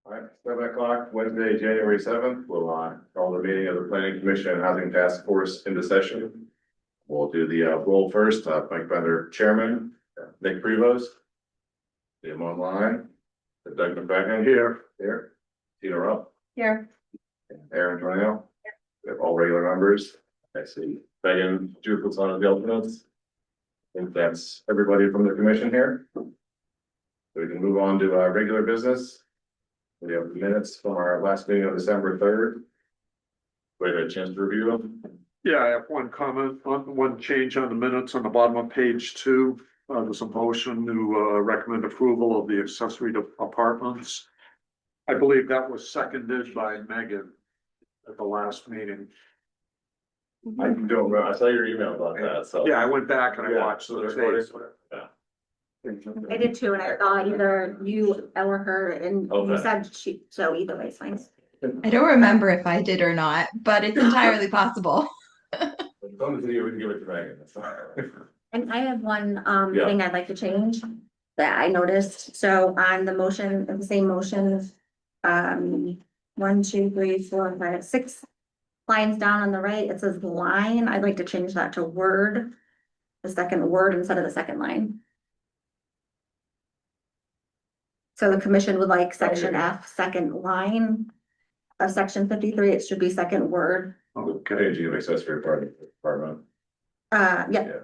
All right, 7 o'clock, Wednesday, January 7th, we'll call the meeting of the Planning Commission and Housing Task Force into session. We'll do the roll first, Mike Bender, Chairman, Nick Prevost, Jim online, Doug McBacken here, Tina Rupp, Here. Aaron Tornell. We have all regular members. I see Megan Jupiter's on the alternates. I think that's everybody from the commission here. So we can move on to our regular business. We have minutes from our last meeting on December 3rd. We had a chance to review them. Yeah, I have one comment on one change on the minutes on the bottom of page 2. There's a motion to recommend approval of the accessory to apartments. I believe that was seconded by Megan at the last meeting. I don't remember. I saw your email about that, so. Yeah, I went back and I watched those days. I did too, and I thought either you or her, and you Okay. said she, so either way is fine. I don't remember if I did or not, but it's entirely possible. Some video, we can give it to Megan, that's fine. And I have one Yeah. thing I'd like to change that I noticed. So on the motion, the same motion, 1, 2, 3, 4, 5, 6 lines down on the right, it says line. I'd like to change that to word, the second word instead of the second line. So the commission would like section F, second line of section 53. It should be second word. Okay, Page of accessory apartment. Yeah,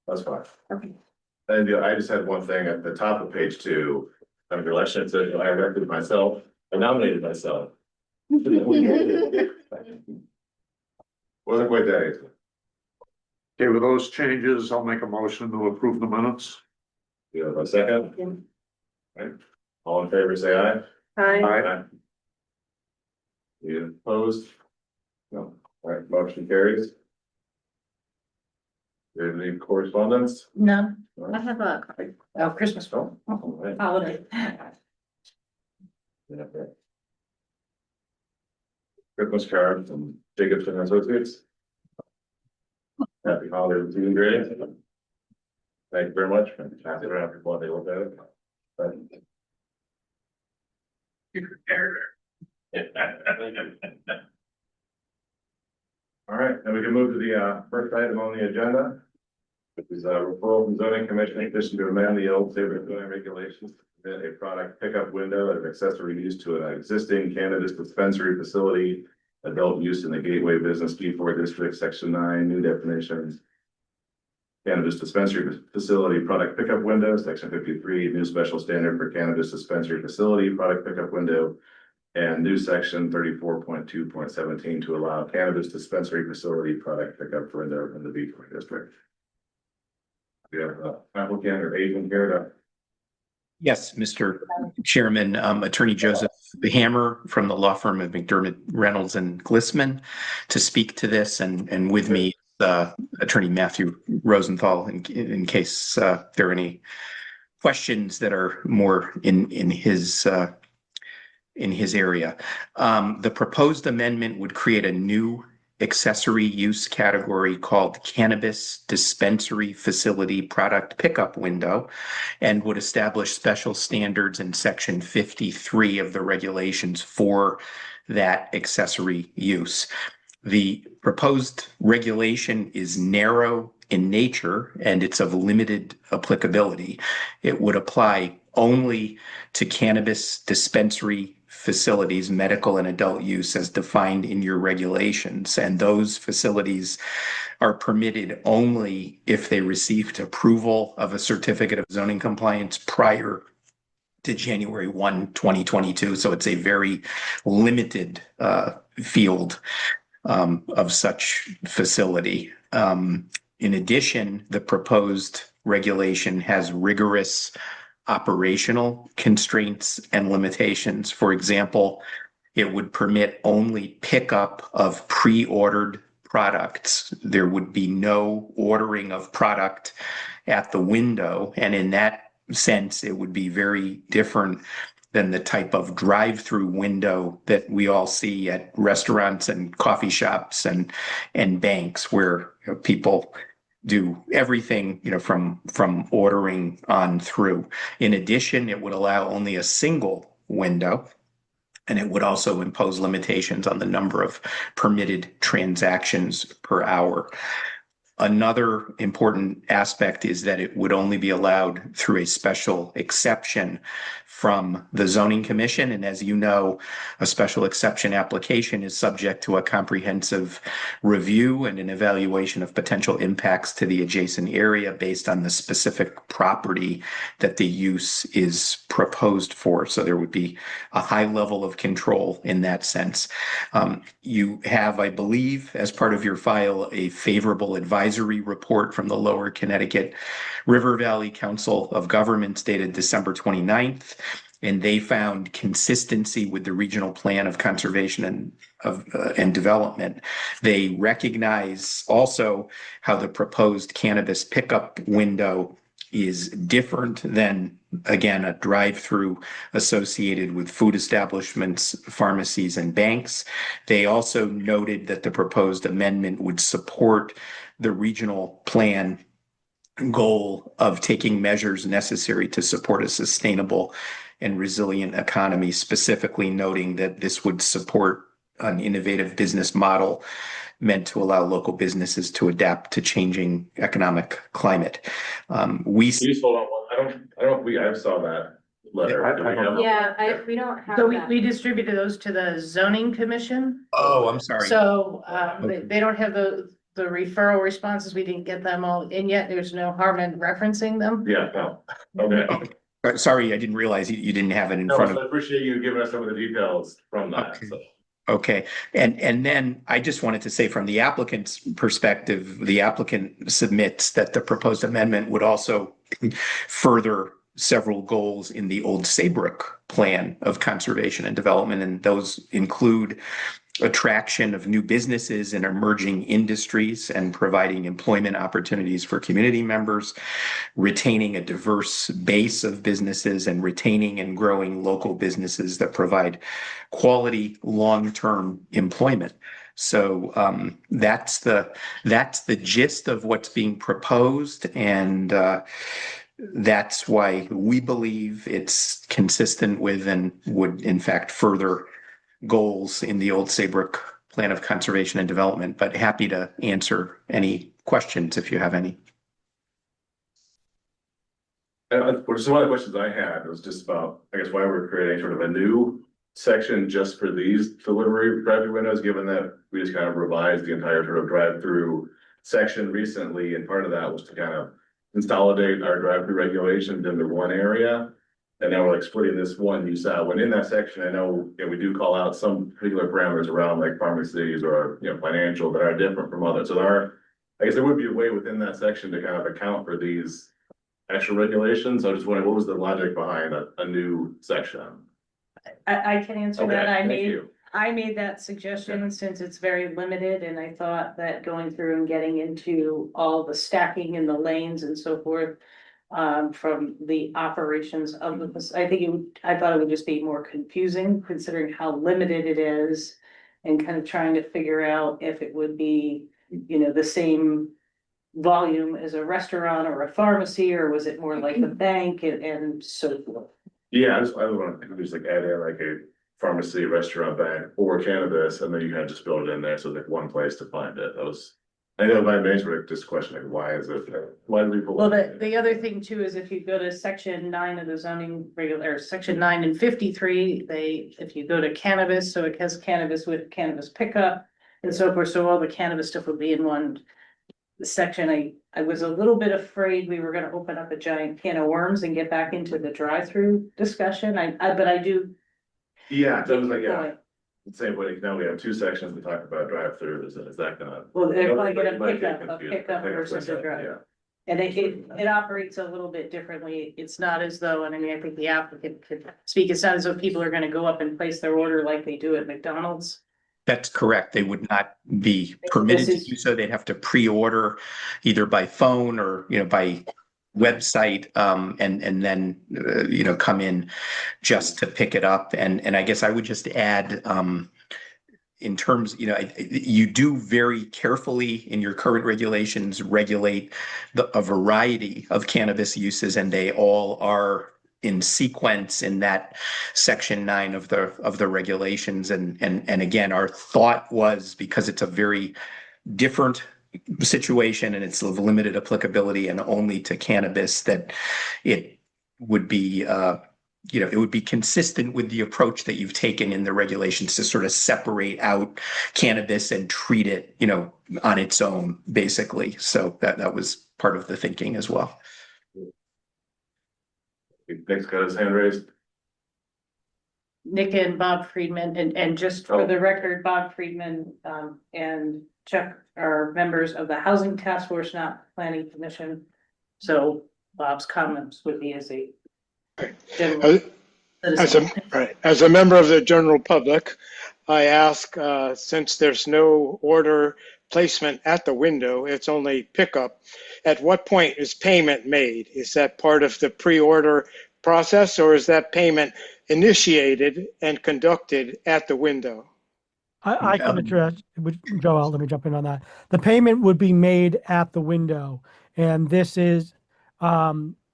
That's fine. okay. And I just had one thing at the top of page 2, under election, it said, I elected myself, I nominated myself. Wasn't quite that easy. okay, with those changes, I'll make a motion to approve the minutes. You have a second? Right. All in favor, say aye. Aye. You opposed? No. All right, motion carries. Do you have any correspondence? No, All I right. have a card. Oh, Christmas film. All right. Holiday. Yeah, right. Christmas card from Jacobson and Associates. Happy holidays to you, Greg. Thank you very much. Pass it around before they look at it. All right, then we can move to the first item on the agenda, which is referral from zoning commission in addition to amend the old Saybrook zoning regulations to permit a product pickup window of accessory use to an existing cannabis dispensary facility, adult use in the Gateway Business B4 District, Section 9, new definitions. Cannabis dispensary facility product pickup window, Section 53, new special standard for cannabis dispensary facility product pickup window. And new section 34.2.17 to allow cannabis dispensary facility product pickup window in the B4 district. We have applicant or agent here to. Yes, Mr. Chairman, Attorney Joseph Hammer from the law firm of McDermott, Reynolds and Glissman to speak to this, and with me, Attorney Matthew Rosenthal in case there are any questions that are more in his area. The proposed amendment would create a new accessory use category called cannabis dispensary facility product pickup window and would establish special standards in section 53 of the regulations for that accessory use. The proposed regulation is narrow in nature and it's of limited applicability. It would apply only to cannabis dispensary facilities, medical and adult use as defined in your regulations. And those facilities are permitted only if they received approval of a certificate of zoning compliance prior to January 1, 2022. So it's a very limited field of such facility. In addition, the proposed regulation has rigorous operational constraints and limitations. For example, it would permit only pickup of pre-ordered products. There would be no ordering of product at the window. And in that sense, it would be very different than the type of drive-through window that we all see at restaurants and coffee shops and banks where people do everything, from ordering on through. In addition, it would allow only a single window And it would also impose limitations on the number of permitted transactions per hour. Another important aspect is that it would only be allowed through a special exception from the zoning commission. And as you know, a special exception application is subject to a comprehensive review and an evaluation of potential impacts to the adjacent area based on the specific property that the use is proposed for. So there would be a high level of control in that sense. You have, I believe, as part of your file, a favorable advisory report from the Lower Connecticut River Valley Council of Governments dated December 29th, and they found consistency with the regional plan of conservation and development. They recognize also how the proposed cannabis pickup window is different than, again, a drive-through associated with food establishments, pharmacies, and banks. They also noted that the proposed amendment would support the regional plan goal of taking measures necessary to support a sustainable and resilient economy, specifically noting that this would support an innovative business model meant to allow local businesses to adapt to changing economic climate. Can you just hold on one, I don't, I saw that letter. Yeah, Do we have- Yeah, we don't have So that. we distributed those to the zoning commission. Oh, I'm sorry. So, Okay. they don't have the referral responses. We didn't get them all in yet. There's no harm in referencing them. Yeah, no, okay. Sorry, I didn't realize you didn't have it in No, front so of. I appreciate you giving us some of the details from that, Okay. so. Okay, and then I just wanted to say from the applicant's perspective, the applicant submits that the proposed amendment would also further several goals in the old Saybrook plan of conservation and development, and those include attraction of new businesses and emerging industries and providing employment opportunities for community members, retaining a diverse base of businesses, and retaining and growing local businesses that provide quality long-term employment. So that's the gist of what's being proposed, and that's why we believe it's consistent with and would in fact further goals in the old Saybrook Plan of Conservation and Development, but happy to answer any questions if you have any. Which is one of the questions I had was just about, I guess, why we're creating sort of a new section just for these delivery drive-through windows, given that we just kind of revised the entire sort of drive-through section recently, and part of that was to kind of consolidate our drive-through regulations into one area. And now we're like splitting this one use out. When in that section, I know, we do call out some particular parameters around like pharmacies or, financial that are different from others. So I guess there would be a way within that section to kind of account for these extra regulations. I just wondering, what was the logic behind a new section? I can answer Okay, that. thank you. I made that suggestion since it's very limited, and I thought that going through and getting into all the stacking in the lanes and so forth. From the operations of I thought it would just be more confusing considering how limited it is. And kind of trying to figure out if it would be, the same volume as a restaurant or a pharmacy, or was it more like a bank and so forth. Yeah, I want to just like add in like a pharmacy, restaurant, bank, or cannabis, and then you kind of just build it in there, so like one place to find it. I know my main sort of just question, like, why is it, why do people? Well, the other thing too is if you go to section 9 of the zoning regular, section 9 and 53, if you go to cannabis, so it has cannabis with cannabis pickup and so forth, so all the cannabis stuff would be in one section. I was a little bit afraid we were gonna open up a giant can of worms and get back into the drive-through discussion. But I do. Yeah, so I was like, get your yeah, point. same way, now we have two sections to talk about drive-through, is that gonna? Well, they're probably gonna Might get pick up confused. versus a drive. Yeah. And it operates a little bit differently. It's not as though, and I mean, I think the applicant could speak, it's not as though people are gonna go up and place their order like they do at McDonald's. That's correct. They would not be permitted to do so. They'd have to pre-order either by phone or, by website, and then, come in just to pick it up. And I guess I would just add, in terms, you do very carefully in your current regulations regulate a variety of cannabis uses, and they all are in sequence in that section 9 of the regulations. And again, our thought was, because it's a very different situation and it's of limited applicability and only to cannabis, that it would be it would be consistent with the approach that you've taken in the regulations to sort of separate out cannabis and treat it, on its own, basically. So that was part of the thinking as well. Nick's got his hand raised. Nick and Bob Friedman, and just for the record, Bob Friedman, and Chuck are members of the Housing Task Force, not Planning Commission. So Bob's comments would be as a general citizen. As a member of the general public, I ask, since there's no order placement at the window, it's only pickup, at what point is payment made? Is that part of the pre-order process, or is that payment initiated and conducted at the window? I can address, Joel, let me jump in on that. The payment would be made at the window. And this is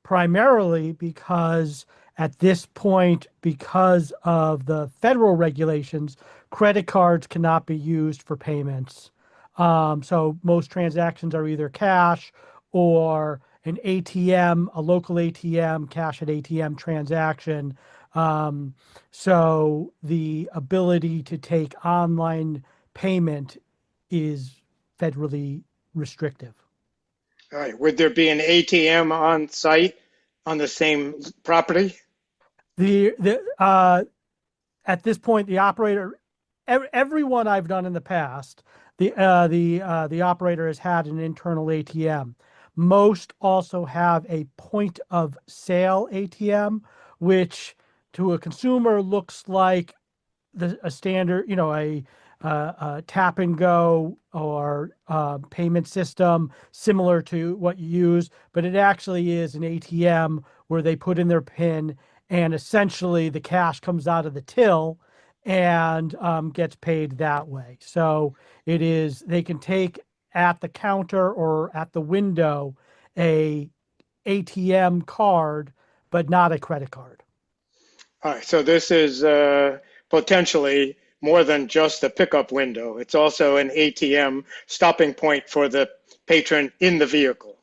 primarily because at this point, because of the federal regulations, credit cards cannot be used for payments. So most transactions are either cash or an ATM, a local ATM, cash at ATM transaction. So the ability to take online payment is federally restrictive. All right. Would there be an ATM on site on the same property? At this point, the operator, everyone I've done in the past, the operator has had an internal ATM. Most also have a point of sale ATM, which to a consumer looks like a standard, a tap and go or payment system similar to what you use, but it actually is an ATM where they put in their PIN and essentially the cash comes out of the till and gets paid that way. So they can take at the counter or at the window a ATM card, but not a credit card. All right, so this is potentially more than just a pickup window. It's also an ATM stopping point for the patron in the vehicle.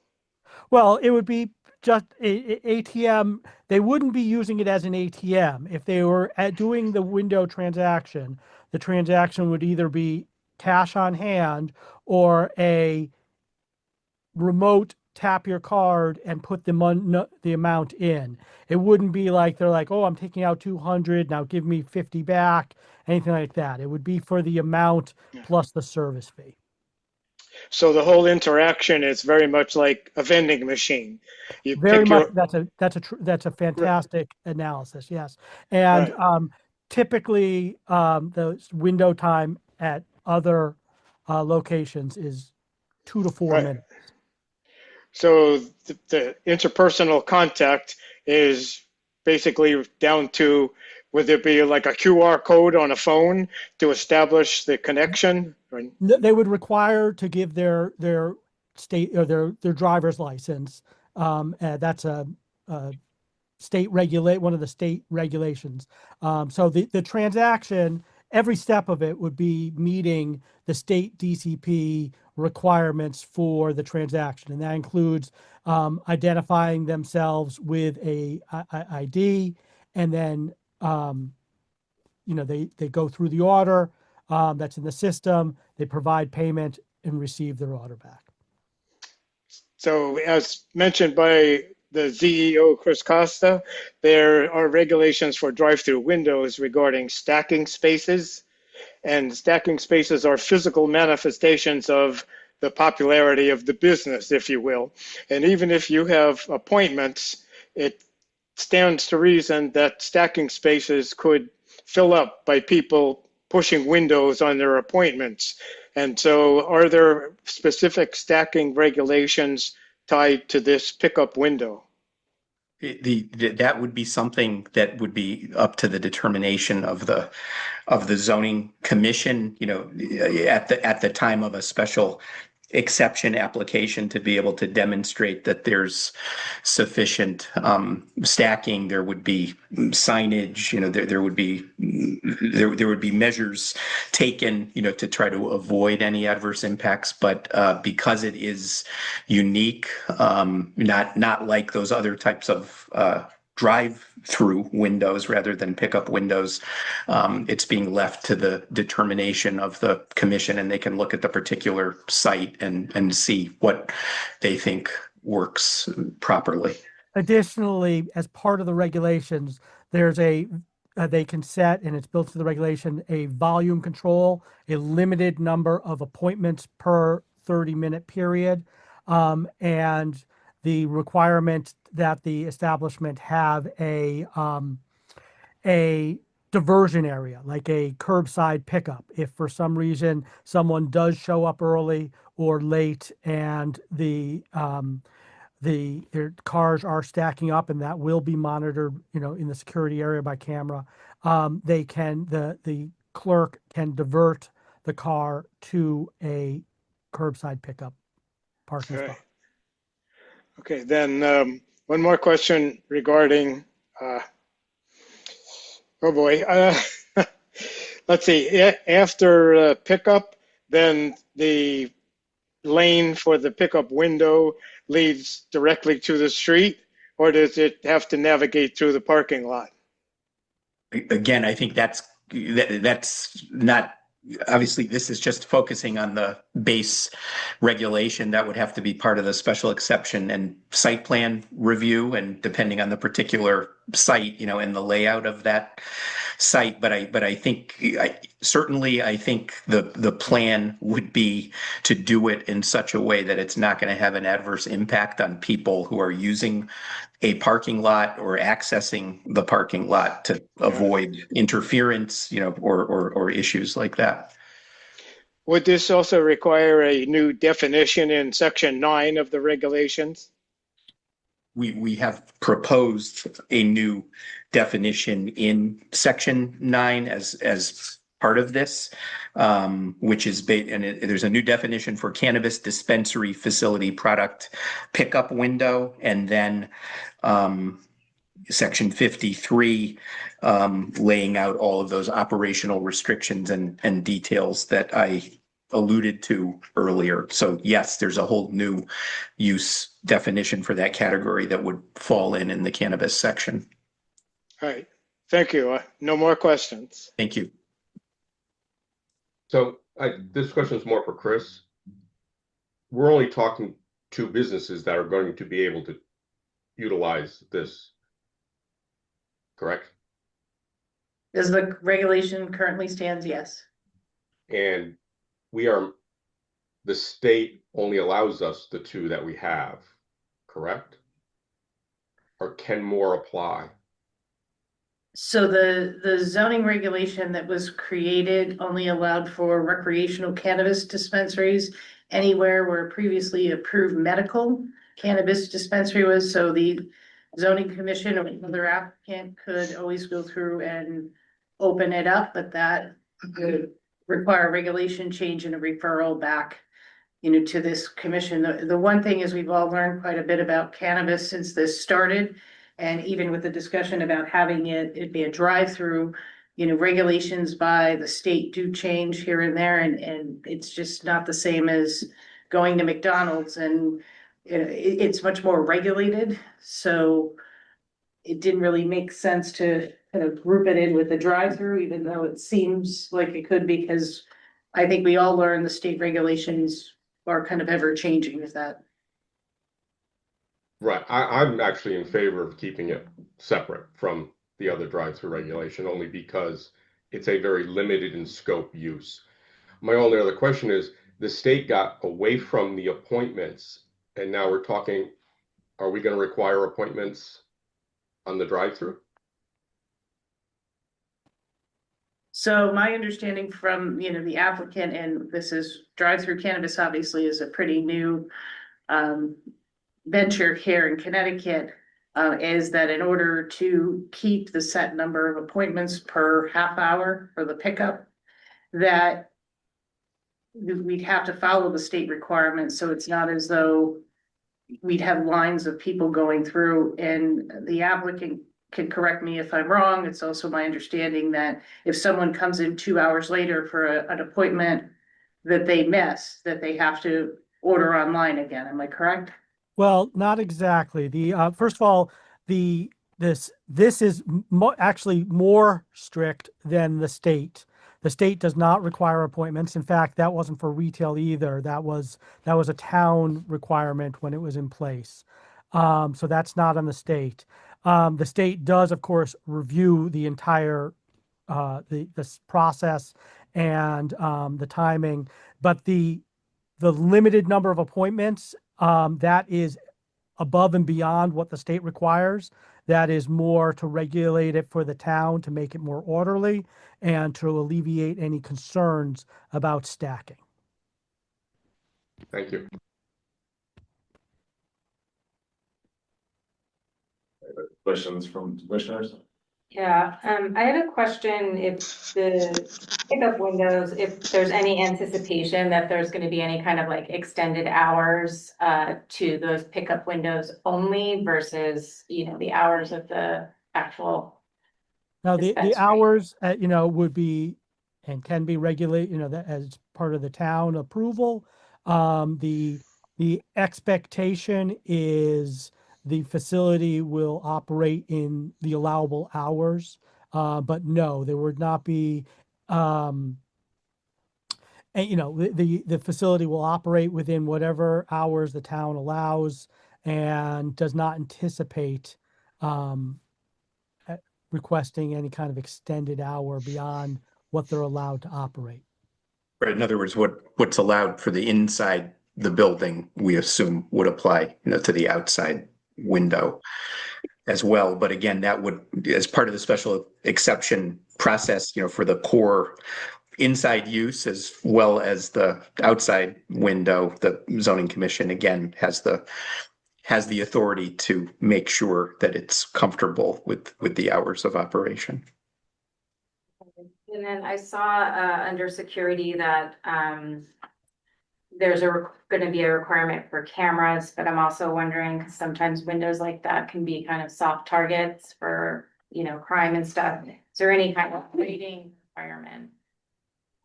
Well, it would be just a ATM. They wouldn't be using it as an ATM. If they were doing the window transaction, the transaction would either be cash on hand or a remote tap your card and put the amount in. It wouldn't be like they're like, oh, I'm taking out 200, now give me 50 back, anything like that. It would be for the amount plus the service fee. So the whole interaction is very much like a vending machine. You Very pick much. your That's a fantastic analysis. Yes, and typically the window time at other locations is 2 to 4 minutes. So the interpersonal contact is basically down to, would there be like a QR code on a phone to establish the connection? They would require to give their state or their driver's license. That's a state one of the state regulations. So the transaction, every step of it would be meeting the state DCP requirements for the transaction. And that includes identifying themselves with a ID, and then, they go through the order that's in the system, they provide payment and receive their order back. So as mentioned by the CEO, Chris Costa, there are regulations for drive-through windows regarding stacking spaces. And stacking spaces are physical manifestations of the popularity of the business, if you will. And even if you have appointments, it stands to reason that stacking spaces could fill up by people pushing windows on their appointments. And so are there specific stacking regulations tied to this pickup window? That would be something that would be up to the determination of the zoning commission, at the time of a special exception application to be able to demonstrate that there's sufficient stacking. There would be signage, there would be measures taken, to try to avoid any adverse impacts. But because it is unique, not like those other types of drive-through windows rather than pickup windows, it's being left to the determination of the commission, and they can look at the particular site and see what they think works properly. Additionally, as part of the regulations, there's they can set, and it's built to the regulation, a volume control, a limited number of appointments per 30-minute period, and the requirement that the establishment have a diversion area, like a curbside pickup. If for some reason someone does show up early or late and their cars are stacking up, and that will be monitored, in the security area by camera, the clerk can divert the car to a curbside pickup parking Okay. spot. Okay, then one more question regarding, oh boy, let's see, after pickup, then the lane for the pickup window leads directly to the street, or does it have to navigate through the parking lot? Again, I think that's not, obviously, this is just focusing on the base regulation. That would have to be part of the special exception and site plan review, and depending on the particular site, and the layout of that site. But I think certainly I think the plan would be to do it in such a way that it's not going to have an adverse impact on people who are using a parking lot or accessing the parking lot, to avoid interference, or issues like that. Would this also require a new definition in section 9 of the regulations? We have proposed a new definition in section 9 as part of this, which is there's a new definition for cannabis dispensary facility product pickup window, and then section 53 laying out all of those operational restrictions and details that I alluded to earlier. So yes, there's a whole new use definition for that category that would fall in the cannabis section. All right, thank you. No more questions. Thank you. So this question is more for Chris. We're only talking to businesses that are going to be able to utilize this, correct? As the regulation currently stands, yes. And the state only allows us the 2 that we have, correct? Or can more apply? So the zoning regulation that was created only allowed for recreational cannabis dispensaries anywhere where previously approved medical cannabis dispensary was. So the zoning commission or another applicant could always go through and open it up, but that would require regulation change and a referral back, to this commission. The one thing is, we've all learned quite a bit about cannabis since this started. And even with the discussion about having it be a drive-through, regulations by the state do change here and there, and it's just not the same as going to McDonald's, and it's much more regulated. So it didn't really make sense to kind of group it in with the drive-through, even though it seems like it could, because I think we all learn the state regulations are kind of ever changing with that. Right. I'm actually in favor of keeping it separate from the other drive-through regulation, only because it's a very limited in scope use. My only other question is, the state got away from the appointments, and now we're talking, are we going to require appointments on the drive-through? So my understanding from, the applicant, and this is drive-through cannabis obviously is a pretty new venture here in Connecticut, is that in order to keep the set number of appointments per half hour for the pickup, that we'd have to follow the state requirements, so it's not as though we'd have lines of people going through, and the applicant can correct me if I'm wrong. It's also my understanding that if someone comes in 2 hours later for an appointment that they miss, that they have to order online again. Am I correct? Well, not exactly. First of all, this is actually more strict than the state. The state does not require appointments. In fact, that wasn't for retail either. That was a town requirement when it was in place. So that's not on the state. The state does, of course, review the entire this process and the timing, but the limited number of appointments, that is above and beyond what the state requires. That is more to regulate it for the town, to make it more orderly and to alleviate any concerns about stacking. Thank you. Questions from commissioners? Yeah, I had a question if the pickup windows, if there's any anticipation that there's gonna be any kind of like extended hours to those pickup windows only versus, the hours of the actual. Now, the Dispensary. hours, would be and can be regulated, that as part of the town approval. The expectation is the facility will operate in the allowable hours. But no, there would not be, and the facility will operate within whatever hours the town allows and does not anticipate, requesting any kind of extended hour beyond what they're allowed to operate. Right. In other words, what's allowed for the inside the building, we assume would apply, to the outside window as well. But again, that would, as part of the special exception process, for the core inside use as well as the outside window, the zoning commission again has the authority to make sure that it's comfortable with the hours of operation. And then I saw under security that there's gonna be a requirement for cameras, but I'm also wondering, because sometimes windows like that can be kind of soft targets for, crime and stuff. Is there any kind of lighting requirement?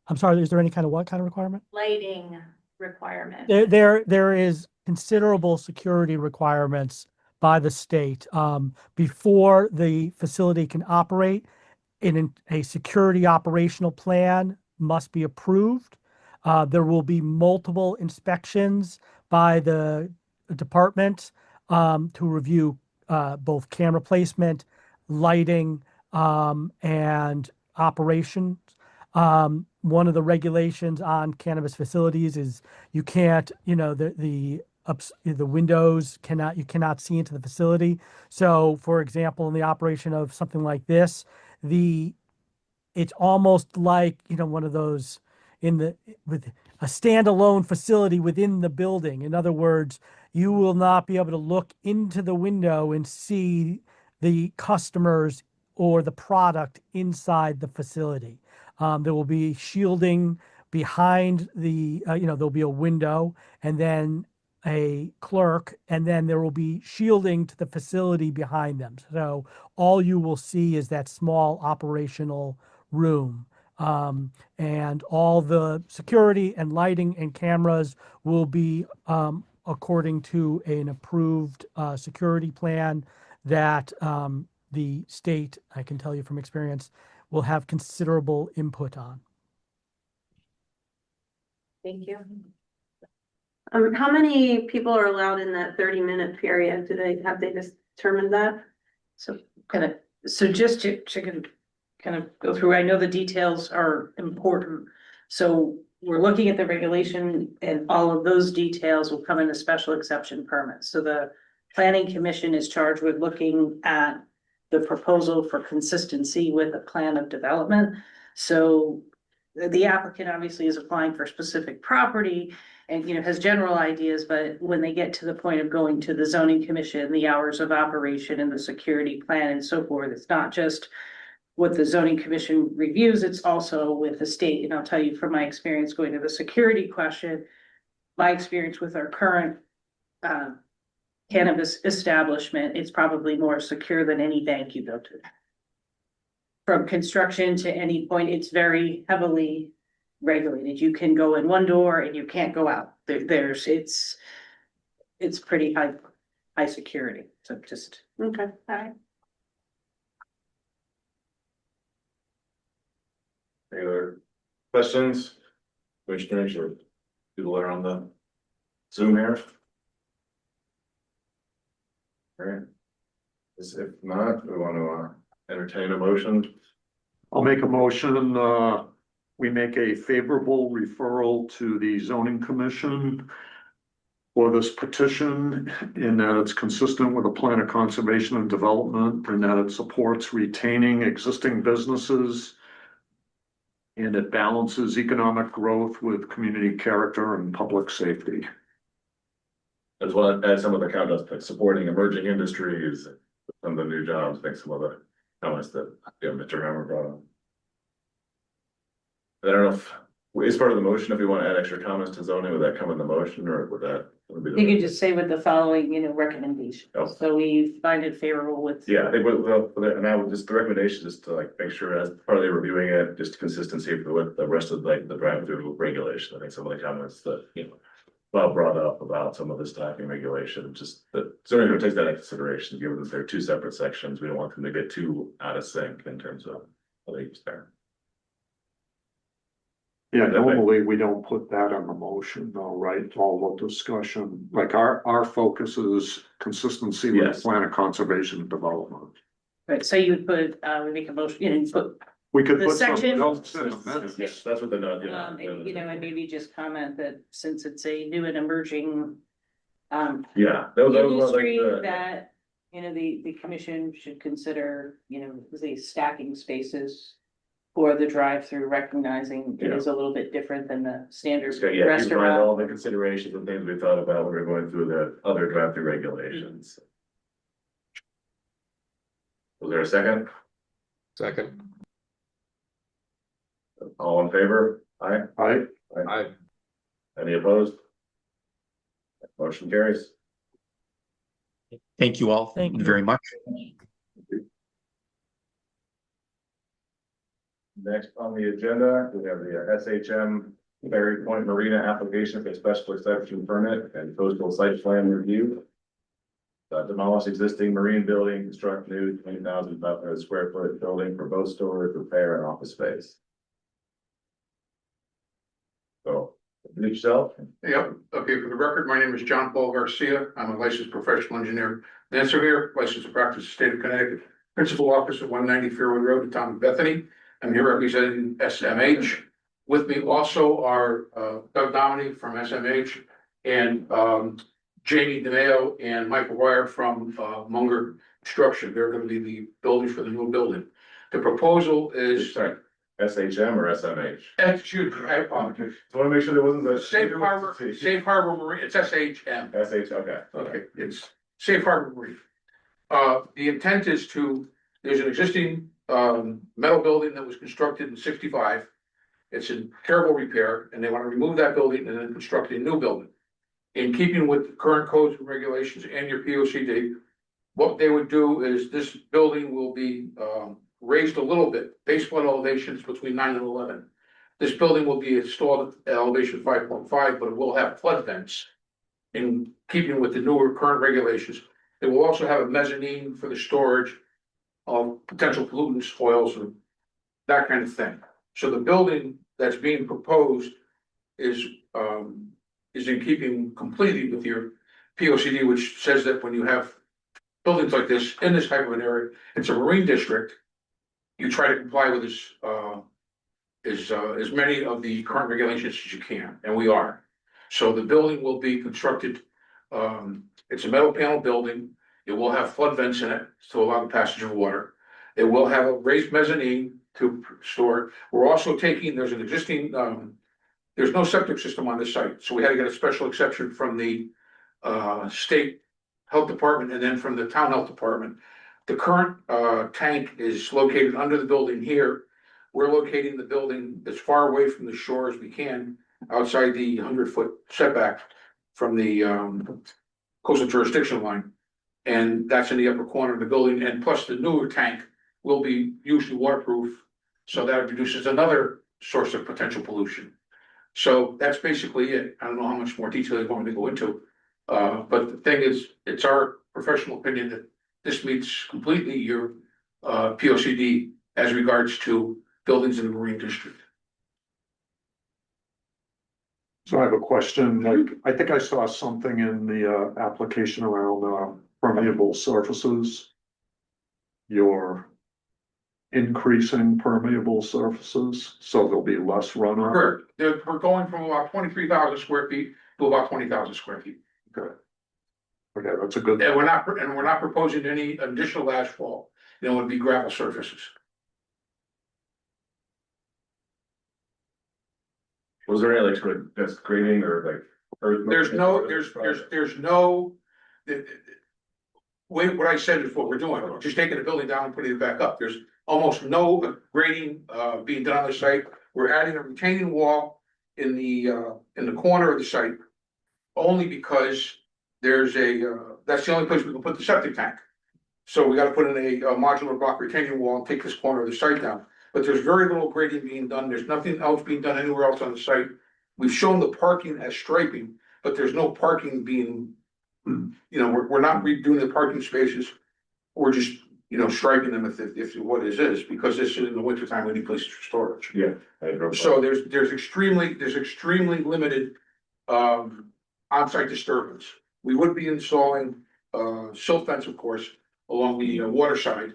I'm sorry, is there any kind of what kind of requirement? Lighting requirement? There is considerable security requirements by the state. Before the facility can operate, a security operational plan must be approved. There will be multiple inspections by the department to review both camera placement, lighting, and operations. One of the regulations on cannabis facilities is you can't, the windows you cannot see into the facility. So, for example, in the operation of something like this, it's almost like, one of those with a standalone facility within the building. In other words, you will not be able to look into the window and see the customers or the product inside the facility. There will be shielding behind there'll be a window and then a clerk, and then there will be shielding to the facility behind them. So all you will see is that small operational room. And all the security and lighting and cameras will be according to an approved security plan that the state, I can tell you from experience, will have considerable input on. Thank you. How many people are allowed in that 30-minute period? Have they determined that? So just to kind of go through, I know the details are important. So we're looking at the regulation and all of those details will come in a special exception permit. So the planning commission is charged with looking at the proposal for consistency with a plan of development. So the applicant obviously is applying for specific property and, has general ideas, but when they get to the point of going to the zoning commission, the hours of operation and the security plan and so forth, it's not just what the zoning commission reviews, it's also with the state. And I'll tell you from my experience going to the security question, my experience with our current cannabis establishment, it's probably more secure than any bank you go to. From construction to any point, it's very heavily regulated. You can go in one door and you can't go out. It's pretty high security. So just. Okay, all right. Any other questions? Commissioners or people that are on the Zoom here? All right. If not, we want to entertain a motion. I'll make a motion, we make a favorable referral to the zoning commission for this petition in that it's consistent with the plan of conservation and development and that it supports retaining existing businesses and it balances economic growth with community character and public safety. As well as add some of the comments like supporting emerging industries, some of the new jobs, I think some of the comments that Mr. Hammer brought up. I don't know if, as part of the motion, if we want to add extra comments to zoning, would that come in the motion or would that? You could just say with the following, recommendations. Oh. So we find it favorable with. Yeah, I think and I would just, the recommendation is to like make sure as part of the reviewing it, just consistency with the rest of like the drive-through regulation. I think some of the comments that, Bob brought up about some of the stacking regulation, just that certainly takes that into consideration, given that they're two separate sections. We don't want them to get too out of sync in terms of what they use there. Yeah, normally we don't put that on the motion though, right? All the discussion, like our focus is consistency with the Yes. plan of conservation and development. Right, so you would put, we make a motion, put, We could The put some section- notes in a minute. Yes, that's what the note, and, and maybe just comment that since it's a new and emerging Yeah, that was like industry the, that, the commission should consider, the stacking spaces for the drive-through, recognizing it is a little bit different than the standard yeah, keep in mind restaurant. all the considerations and things we thought about when we were going through the other drive-through regulations. Was there a second? Second. All in favor? Aye. Aye. Any opposed? Motion carries. Thank you all Thank you. very much. Next on the agenda, we have the SHM Berry Point Marina application for special exception permit and coastal site plan review. Demolish existing marine building, construct new 20,500 square foot building for boat storage, repair and office space. So, introduce yourself. Yep, okay, for the record, my name is John Paul Garcia. I'm a licensed professional engineer, land surveyor, licensed to practice in the state of Connecticut. Principal officer, 190 Fairwood Road, the town of Bethany. I'm here representing SMH. With me also are Doug Dominey from SMH and Jamie DeMeo and Michael Wire from Munger Construction. They're going to be the builders for the new building. The proposal is. Sorry, SHM or SMH? Excuse me, I apologize. Just want to make sure there wasn't a. Safe Harbor Marine, it's SHM. SH, okay. Okay, it's Safe Harbor Marine. The intent is there's an existing metal building that was constructed in 65. It's in terrible repair and they want to remove that building and then construct a new building. In keeping with the current codes and regulations and your P O C D, what they would do is this building will be raised a little bit, base flood elevations between 9 and 11. This building will be installed at elevation 5.5, but it will have flood vents in keeping with the newer current regulations. It will also have a mezzanine for the storage of potential pollutants, oils, and that kind of thing. So the building that's being proposed is in keeping completely with your P O C D, which says that when you have buildings like this in this type of an area, it's a marine district. You try to comply with as many of the current regulations as you can, and we are. So the building will be constructed. It's a metal panel building. It will have flood vents in it to allow the passage of water. It will have a raised mezzanine to store. We're also there's an existing, there's no septic system on this site, so we had to get a special exception from the state health department and then from the town health department The current tank is located under the building here. We're locating the building as far away from the shore as we can, outside the 100-foot setback from the coastal jurisdiction line. And that's in the upper corner of the building, and plus the newer tank will be usually waterproof. So that reduces another source of potential pollution. So that's basically it. I don't know how much more detail you want me to go into. But the thing is, it's our professional opinion that this meets completely your POCD as regards to buildings in the marine district. So I have a question, like, I think I saw something in the application around permeable surfaces. You're increasing permeable surfaces, so there'll be less runoff. Correct. We're going from about 23,000 square feet to about 20,000 square feet. Okay. Okay, that's a good. And we're not proposing any additional asphalt. It would be gravel surfaces. Was there any like sort of just grading or like? There's no. Wait, what I said is what we're doing, we're just taking the building down and putting it back up. There's almost no grading being done on the site. We're adding a retaining wall in the corner of the site. Only because there's that's the only place we can put the septic tank. So we gotta put in a modular block retaining wall and take this corner of the site down. But there's very little grading being done. There's nothing else being done anywhere else on the site. We've shown the parking as striping, but there's no parking being, we're not redoing the parking spaces. We're just, striping them if what it is, because this is in the wintertime, we need places for storage. Yeah. So there's extremely limited on-site disturbance. We would be installing silt fence, of course, along the water side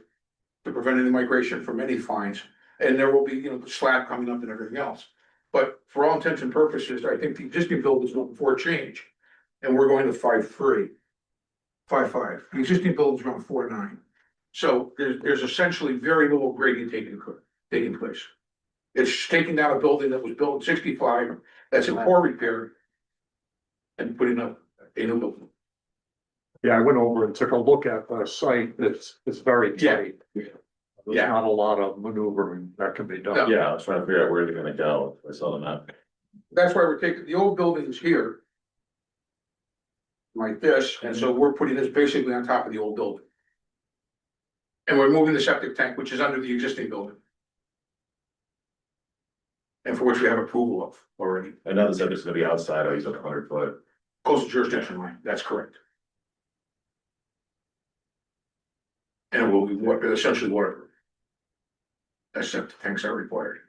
to prevent any migration from any fines. And there will be, the slab coming up and everything else. But for all intents and purposes, I think the existing build is looking for a change. And we're going to 5.3, 5.5. The existing build is around 4.9. So there's essentially very little grading taking place. It's taking down a building that was built in 65, that's in poor repair, and putting up a new building. Yeah, I went over and took a look at the site. It's very tight. There's not a lot of maneuvering that can be done. No. Yeah, I was trying to figure out where they're gonna go. I saw the map. That's why we're taking the old buildings here. Like this, and so we're putting this basically on top of the old building. And we're moving the septic tank, which is under the existing building. And for which we have approval of already. I know the septic's gonna be outside, I use a 100-foot. Coastal jurisdiction line, that's correct. And it will be essentially waterproof. As septic tanks are required.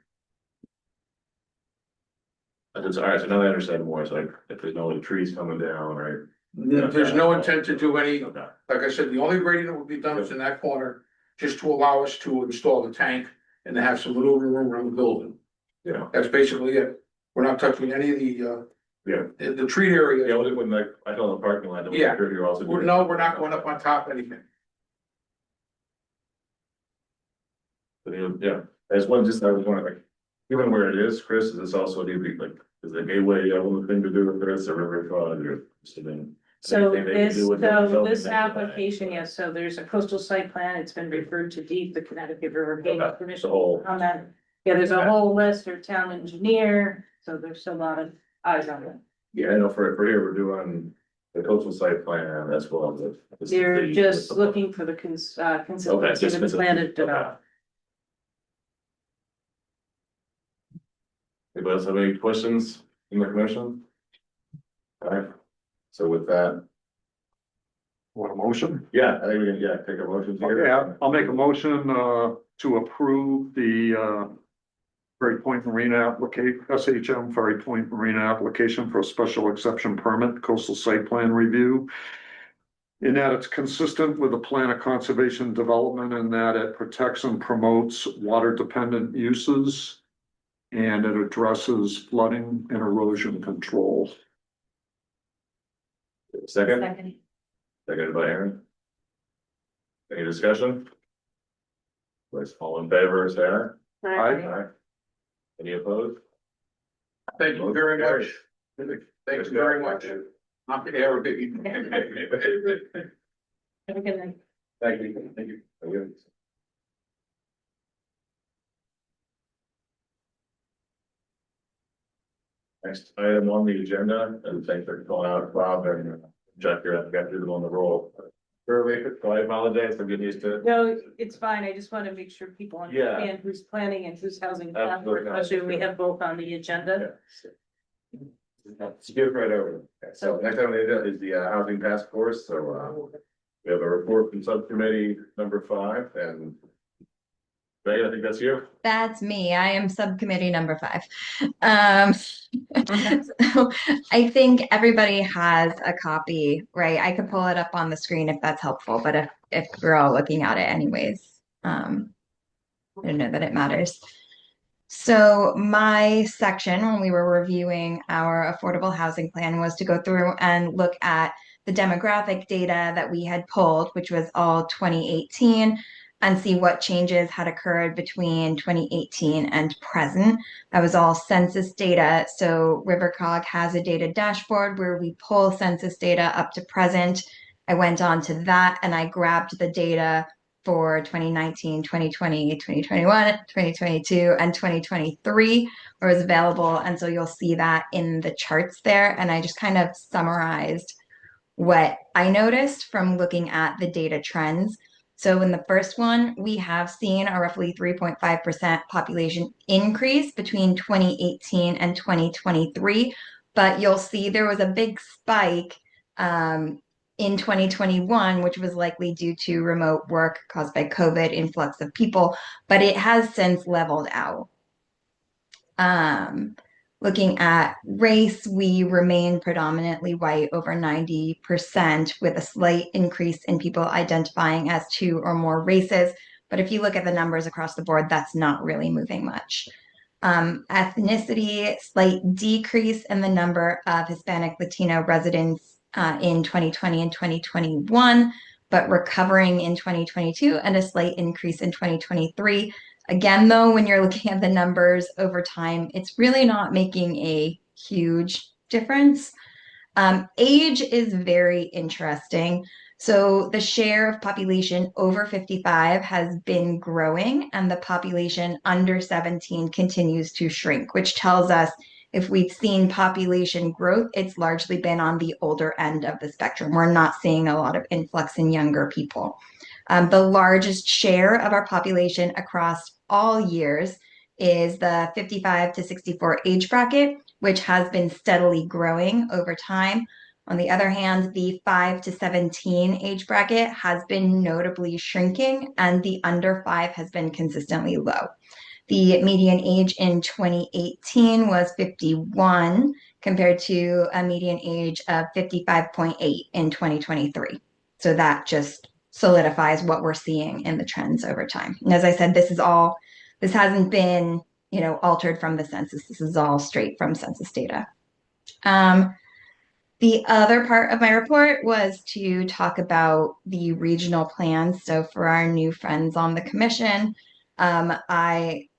That's all right, so now I understand more. It's like if there's no trees coming down, right? There's no intent to do any, Okay. like I said, the only grading that will be done is in that corner, just to allow us to install the tank and to have some maneuvering room around the building. Yeah. That's basically it. We're not touching any of the Yeah. the treat area. Yeah, when like, I know the parking lot. Yeah. You're also. doing- No, we're not going up on top of anything. Yeah, as one, I was wondering, like, given where it is, Chris, is this also need to be like, is the gateway, one thing to do with this, or river front, or something? So Anything they can do with the this development? application, yes, so there's a coastal site plan, it's been referred to DEEP, the Connecticut River Gate Okay, Commission the whole- on that. Yeah, there's a whole list, or town engineer, so there's a lot of eyes on it. Yeah, I know for here, we're doing the coastal site plan as well as. They're just looking for the consistency just with the plan to okay. develop. Anybody else have any questions in the commission? All right, so with that, Want a motion? yeah, I think we can, take a motion here. Yeah, I'll make a motion to approve the Ferry Point Marina SHM Ferry Point Marina application for a special exception permit, coastal site plan review. In that it's consistent with the plan of conservation development and that it protects and promotes water dependent uses. And it addresses flooding and erosion control. Second, seconded by Aaron. Any discussion? Let's all in favor, say aye. Aye. Any opposed? Thank you very much. Thank you very much. Not to air a big. Have a good night. Thank you. Very good. Next item on the agenda, and thanks for calling out Bob and Jack here, I've got them on the roll. Early, so I apologize, I'm getting used to it. No, it's fine. I just want to make sure people Yeah. understand who's planning and who's housing. Absolutely. Especially when we have both on the agenda. Skip right over. Okay, so next item on the agenda is the housing task force, so we have a report from subcommittee number 5 and. Ray, I think that's you. That's me. I am subcommittee number 5. So I think everybody has a copy, right? I could pull it up on the screen if that's helpful, but if we're all looking at it anyways, I don't know that it matters. So my section when we were reviewing our affordable housing plan was to go through and look at the demographic data that we had pulled, which was all 2018, and see what changes had occurred between 2018 and present. That was all census data. So RiverCog has a data dashboard where we pull census data up to present. I went on to that and I grabbed the data for 2019, 2020, 2021, 2022, and 2023 where it was available. And so you'll see that in the charts there. And I just kind of summarized what I noticed from looking at the data trends. So in the first one, we have seen a roughly 3.5% population increase between 2018 and 2023. But you'll see there was a big spike in 2021, which was likely due to remote work caused by COVID, influx of people, but it has since leveled out. Looking at race, we remain predominantly white, over 90%, with a slight increase in people identifying as 2 or more races. But if you look at the numbers across the board, that's not really moving much. Ethnicity, slight decrease in the number of Hispanic Latino residents in 2020 and 2021, but recovering in 2022 and a slight increase in 2023. Again, though, when you're looking at the numbers over time, it's really not making a huge difference. Age is very interesting. So the share of population over 55 has been growing and the population under 17 continues to shrink, which tells us if we've seen population growth, it's largely been on the older end of the spectrum. We're not seeing a lot of influx in younger people. The largest share of our population across all years is the 55 to 64 age bracket, which has been steadily growing over time. On the other hand, the 5 to 17 age bracket has been notably shrinking, and the under 5 has been consistently low. The median age in 2018 was 51, compared to a median age of 55.8 in 2023. So that just solidifies what we're seeing in the trends over time. And as I said, this hasn't been, altered from the census. This is all straight from census data. The other part of my report was to talk about the regional plans. So for our new friends on the commission,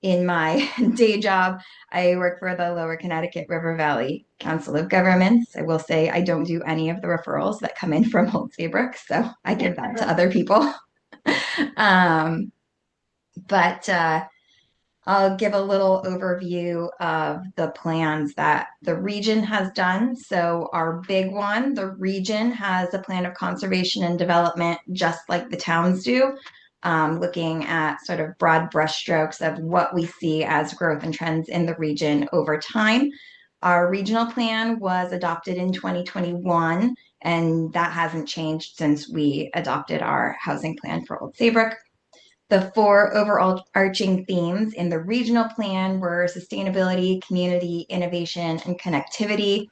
in my day job, I work for the Lower Connecticut River Valley Council of Governments. I will say I don't do any of the referrals that come in from Old Saybrook, so I give that to other people. But I'll give a little overview of the plans that the region has done. So our big one, the region has a plan of conservation and development, just like the towns do, looking at sort of broad brushstrokes of what we see as growth and trends in the region over time. Our regional plan was adopted in 2021, and that hasn't changed since we adopted our housing plan for Old Saybrook. The 4 overarching themes in the regional plan were sustainability, community, innovation, and connectivity.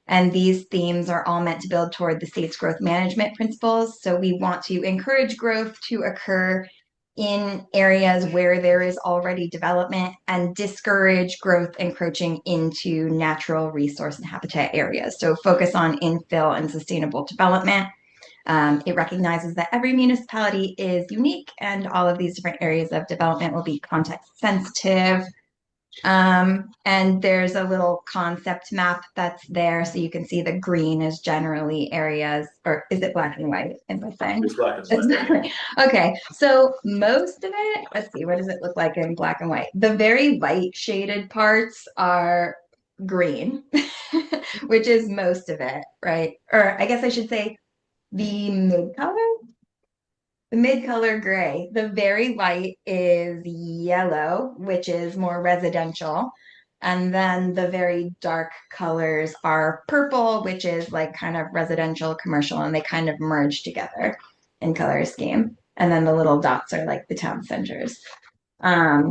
And these themes are all meant to build toward the state's growth management principles. So we want to encourage growth to occur in areas where there is already development and discourage growth encroaching into natural resource and habitat areas. So focus on infill and sustainable development. It recognizes that every municipality is unique and all of these different areas of development will be context sensitive. And there's a little concept map that's there, so you can see the green is generally areas, or is it black and white? Am I saying? It's black and It's white. black. Okay, so most of it, let's see, what does it look like in black and white? The very light shaded parts are green, which is most of it, right? Or I guess I should say the mid color. The mid-color gray. The very light is yellow, which is more residential. And then the very dark colors are purple, which is like kind of residential, commercial, and they kind of merge together in color scheme. And then the little dots are like the town centers. Yeah.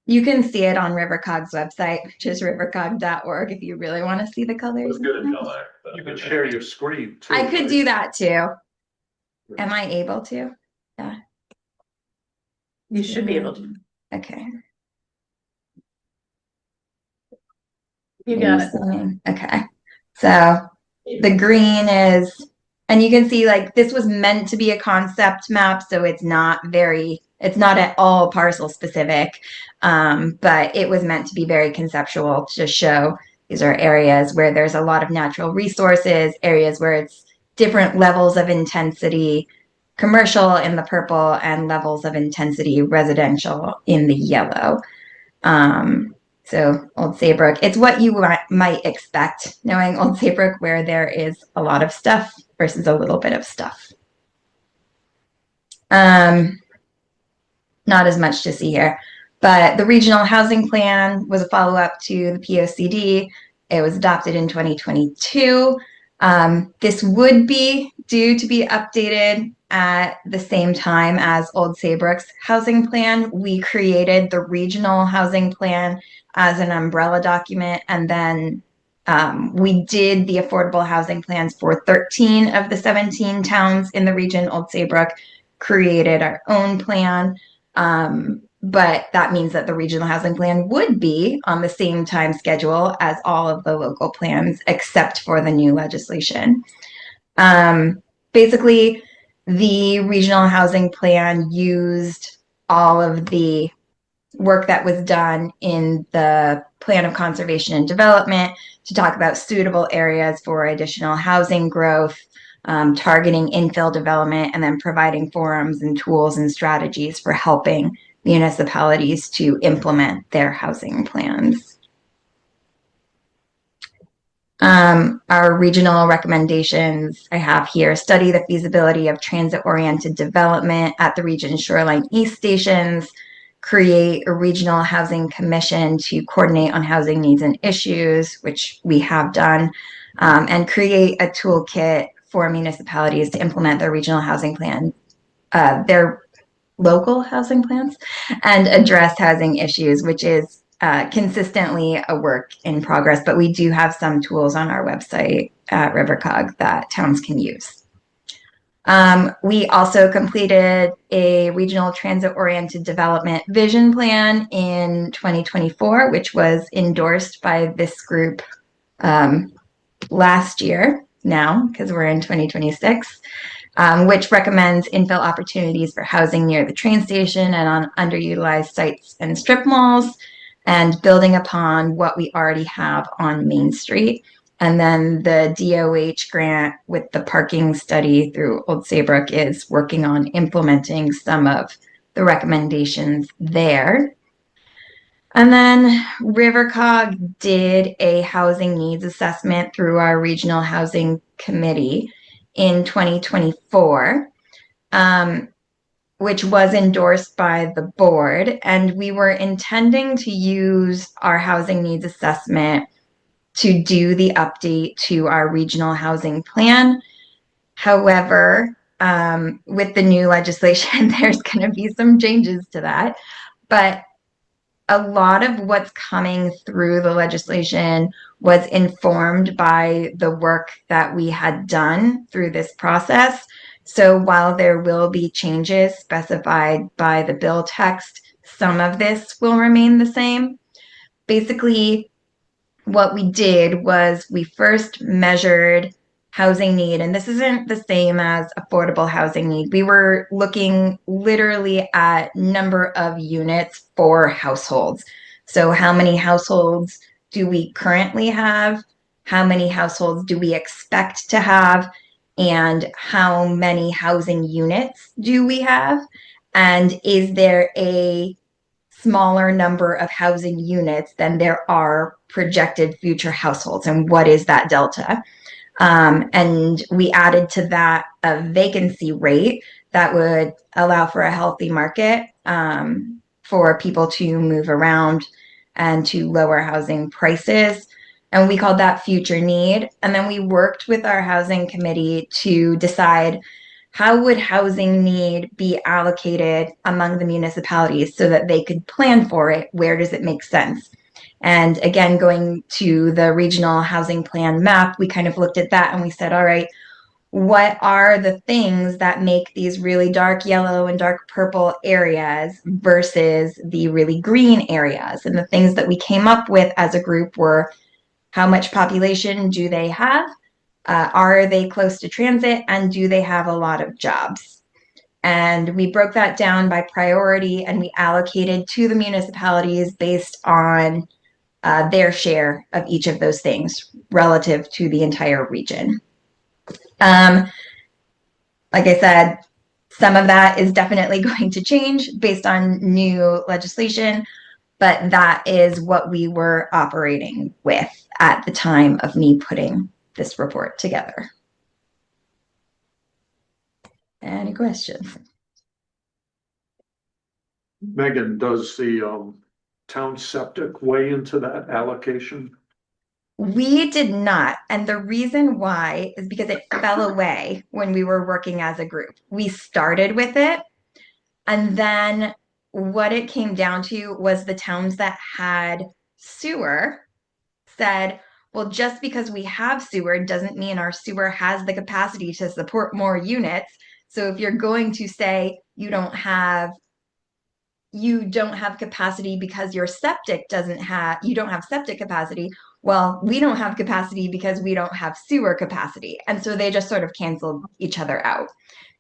You can see it on Rivercog's website, which is rivercog.org, if you really want to see the colors. It's good in color. You can share your screen too. I could right? do that too. Am I able to? Yeah. You should be able to. Okay. You got it. Okay. So the green is, and you can see like this was meant to be a concept map, so it's not at all parcel specific, but it was meant to be very conceptual to show these are areas where there's a lot of natural resources, areas where it's different levels of intensity, commercial in the purple and levels of intensity residential in the yellow. So Old Saybrook, it's what you might expect knowing Old Saybrook, where there is a lot of stuff versus a little bit of stuff. Not as much to see here, but the regional housing plan was a follow-up to the POCD. It was adopted in 2022. This would be due to be updated at the same time as Old Saybrook's housing plan. We created the regional housing plan as an umbrella document, and then we did the affordable housing plans for 13 of the 17 towns in the region. Old Saybrook created our own plan, but that means that the regional housing plan would be on the same time schedule as all of the local plans, except for the new legislation. Basically, the regional housing plan used all of the work that was done in the plan of conservation and development to talk about suitable areas for additional housing growth, targeting infill development, and then providing forums and tools and strategies for helping municipalities to implement their housing plans. Our regional recommendations I have here: study the feasibility of transit-oriented development at the region shoreline east stations, create a regional housing commission to coordinate on housing needs and issues, which we have done, and create a toolkit for municipalities to implement their regional housing plan, their local housing plans, and address housing issues, which is consistently a work in progress, but we do have some tools on our website at Rivercog that towns can use. We also completed a regional transit-oriented development vision plan in 2024, which was endorsed by this group last year now, because we're in 2026. Which recommends infill opportunities for housing near the train station and on underutilized sites and strip malls, and building upon what we already have on Main Street. And then the DOH grant with the parking study through Old Saybrook is working on implementing some of the recommendations there. And then Rivercog did a housing needs assessment through our regional housing committee in 2024, which was endorsed by the board. And we were intending to use our housing needs assessment to do the update to our regional housing plan. However, with the new legislation, there's going to be some changes to that. But a lot of what's coming through the legislation was informed by the work that we had done through this process. So while there will be changes specified by the bill text, some of this will remain the same. Basically, what we did was we first measured housing need, and this isn't the same as affordable housing need. We were looking literally at number of units for households. So how many households do we currently have? How many households do we expect to have? And how many housing units do we have? And is there a smaller number of housing units than there are projected future households? And what is that delta? And we added to that a vacancy rate that would allow for a healthy market for people to move around and to lower housing prices. And we called that future need. And then we worked with our housing committee to decide how would housing need be allocated among the municipalities so that they could plan for it? Where does it make sense? And again, going to the regional housing plan map, we kind of looked at that and we said, all right, what are the things that make these really dark yellow and dark purple areas versus the really green areas? And the things that we came up with as a group were, how much population do they have? Are they close to transit? And do they have a lot of jobs? And we broke that down by priority and we allocated to the municipalities based on their share of each of those things relative to the entire region. Like I said, some of that is definitely going to change based on new legislation, but that is what we were operating with at the time of me putting this report together. Any questions? Megan, does the town septic weigh into that allocation? We did not. And the reason why is because it fell away when we were working as a group. We started with it, and then what it came down to was the towns that had sewer said, well, just because we have sewer doesn't mean our sewer has the capacity to support more units. So if you're going to say you don't have capacity because your septic doesn't have, you don't have septic capacity. Well, we don't have capacity because we don't have sewer capacity. And so they just sort of canceled each other out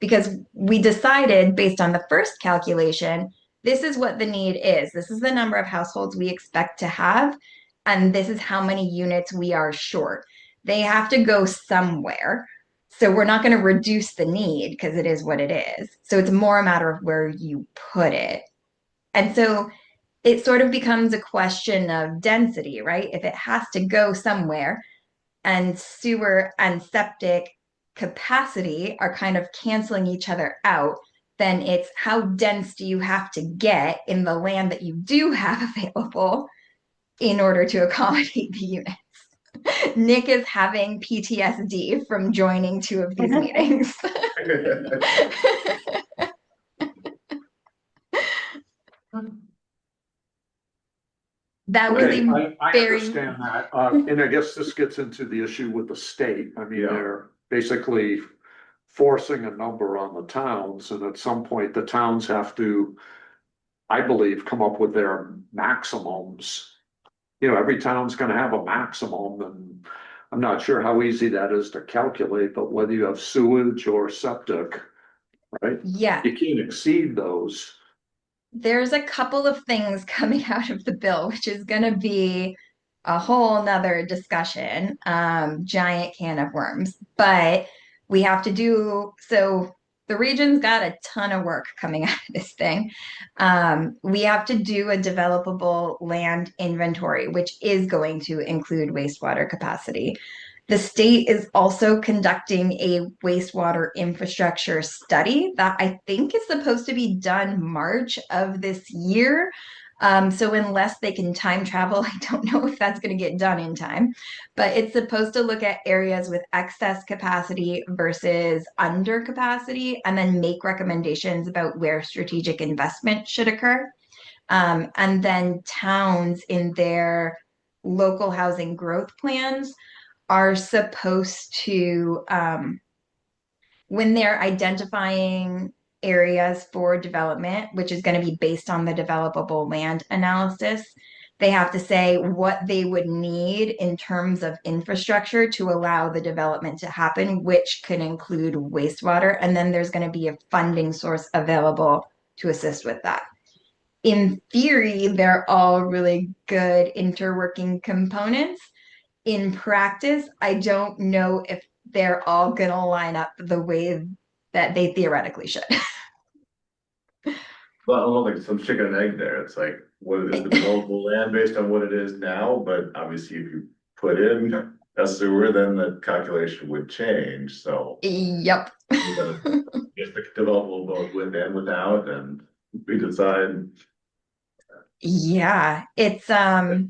because we decided based on the first calculation, this is what the need is. This is the number of households we expect to have. And this is how many units we are short. They have to go somewhere. So we're not going to reduce the need because it is what it is. So it's more a matter of where you put it. And so it sort of becomes a question of density, right? If it has to go somewhere and sewer and septic capacity are kind of canceling each other out, then it's how dense do you have to get in the land that you do have available in order to accommodate the units. Nick is having PTSD from joining 2 of these meetings. That was Okay, a I very understand that, and I guess this gets into the issue with the state. I mean, Yeah. they're basically forcing a number on the towns, and at some point, the towns have to, I believe, come up with their maximums. You know, every town's gonna have a maximum, and I'm not sure how easy that is to calculate, but whether you have sewage or septic, right? yeah. You can't exceed those. There's a couple of things coming out of the bill, which is going to be a whole nother discussion, giant can of worms. But we have to do so. The region's got a ton of work coming out of this thing. We have to do a developable land inventory, which is going to include wastewater capacity. The state is also conducting a wastewater infrastructure study that I think is supposed to be done March of this year. So unless they can time travel, I don't know if that's going to get done in time. But it's supposed to look at areas with excess capacity versus under capacity and then make recommendations about where strategic investment should occur. And then towns in their local housing growth plans are supposed to, when they're identifying areas for development, which is going to be based on the developable land analysis, They have to say what they would need in terms of infrastructure to allow the development to happen, which could include wastewater. And then there's going to be a funding source available to assist with that. In theory, they're all really good interworking components. In practice, I don't know if they're all going to line up the way that they theoretically should. But almost like some chicken and egg there. It's like, what is the developable land based on what it is now? But obviously, if you put in a sewer, then the calculation would change. So Yep. you gotta get the developable both with and without, and we decide. Yeah, it's I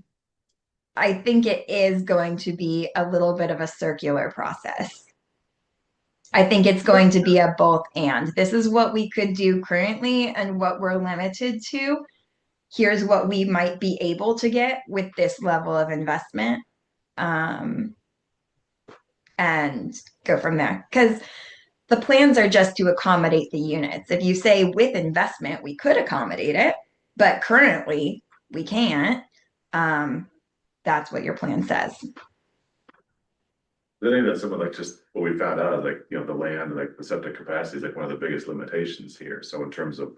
think it is going to be a little bit of a circular process. I think it's going to be a both and. This is what we could do currently and what we're limited to. Here's what we might be able to get with this level of investment. And go from there. Because the plans are just to accommodate the units. If you say with investment, we could accommodate it, but currently we can't. That's what your plan says. I think that's some of like just what we found out, like, you know, the land, like the septic capacity is like one of the biggest limitations here. So in terms of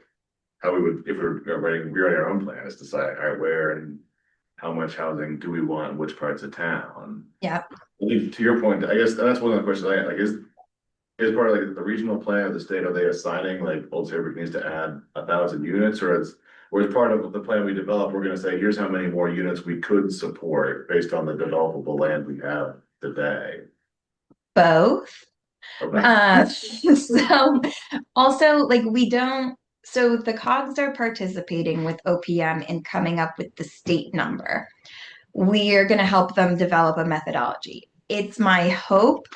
how we would, if we were rewriting our own plan, is decide, all right, where and how much housing do we want in which parts of town? Yeah. I think to your point, I guess that's one of the questions I had, like, is part of like the regional plan of the state, are they assigning like Old Saybrook needs to add 1,000 units, or as part of the plan we developed, we're gonna say, here's how many more units we could support based on the developable land we have today? Both. Okay. So also like so the COGs are participating with OPM in coming up with the state number. We are going to help them develop a methodology. It's my hope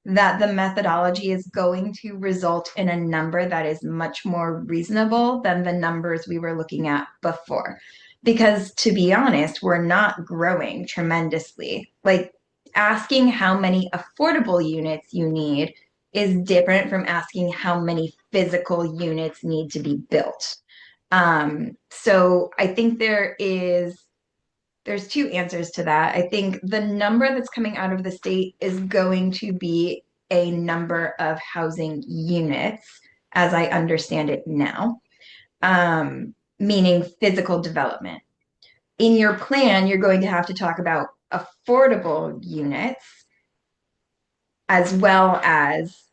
that the methodology is going to result in a number that is much more reasonable than the numbers we were looking at before. Because to be honest, we're not growing tremendously. Like asking how many affordable units you need is different from asking how many physical units need to be built. So I think there's two answers to that. I think the number that's coming out of the state is going to be a number of housing units, as I understand it now, meaning physical development. In your plan, you're going to have to talk about affordable units as well as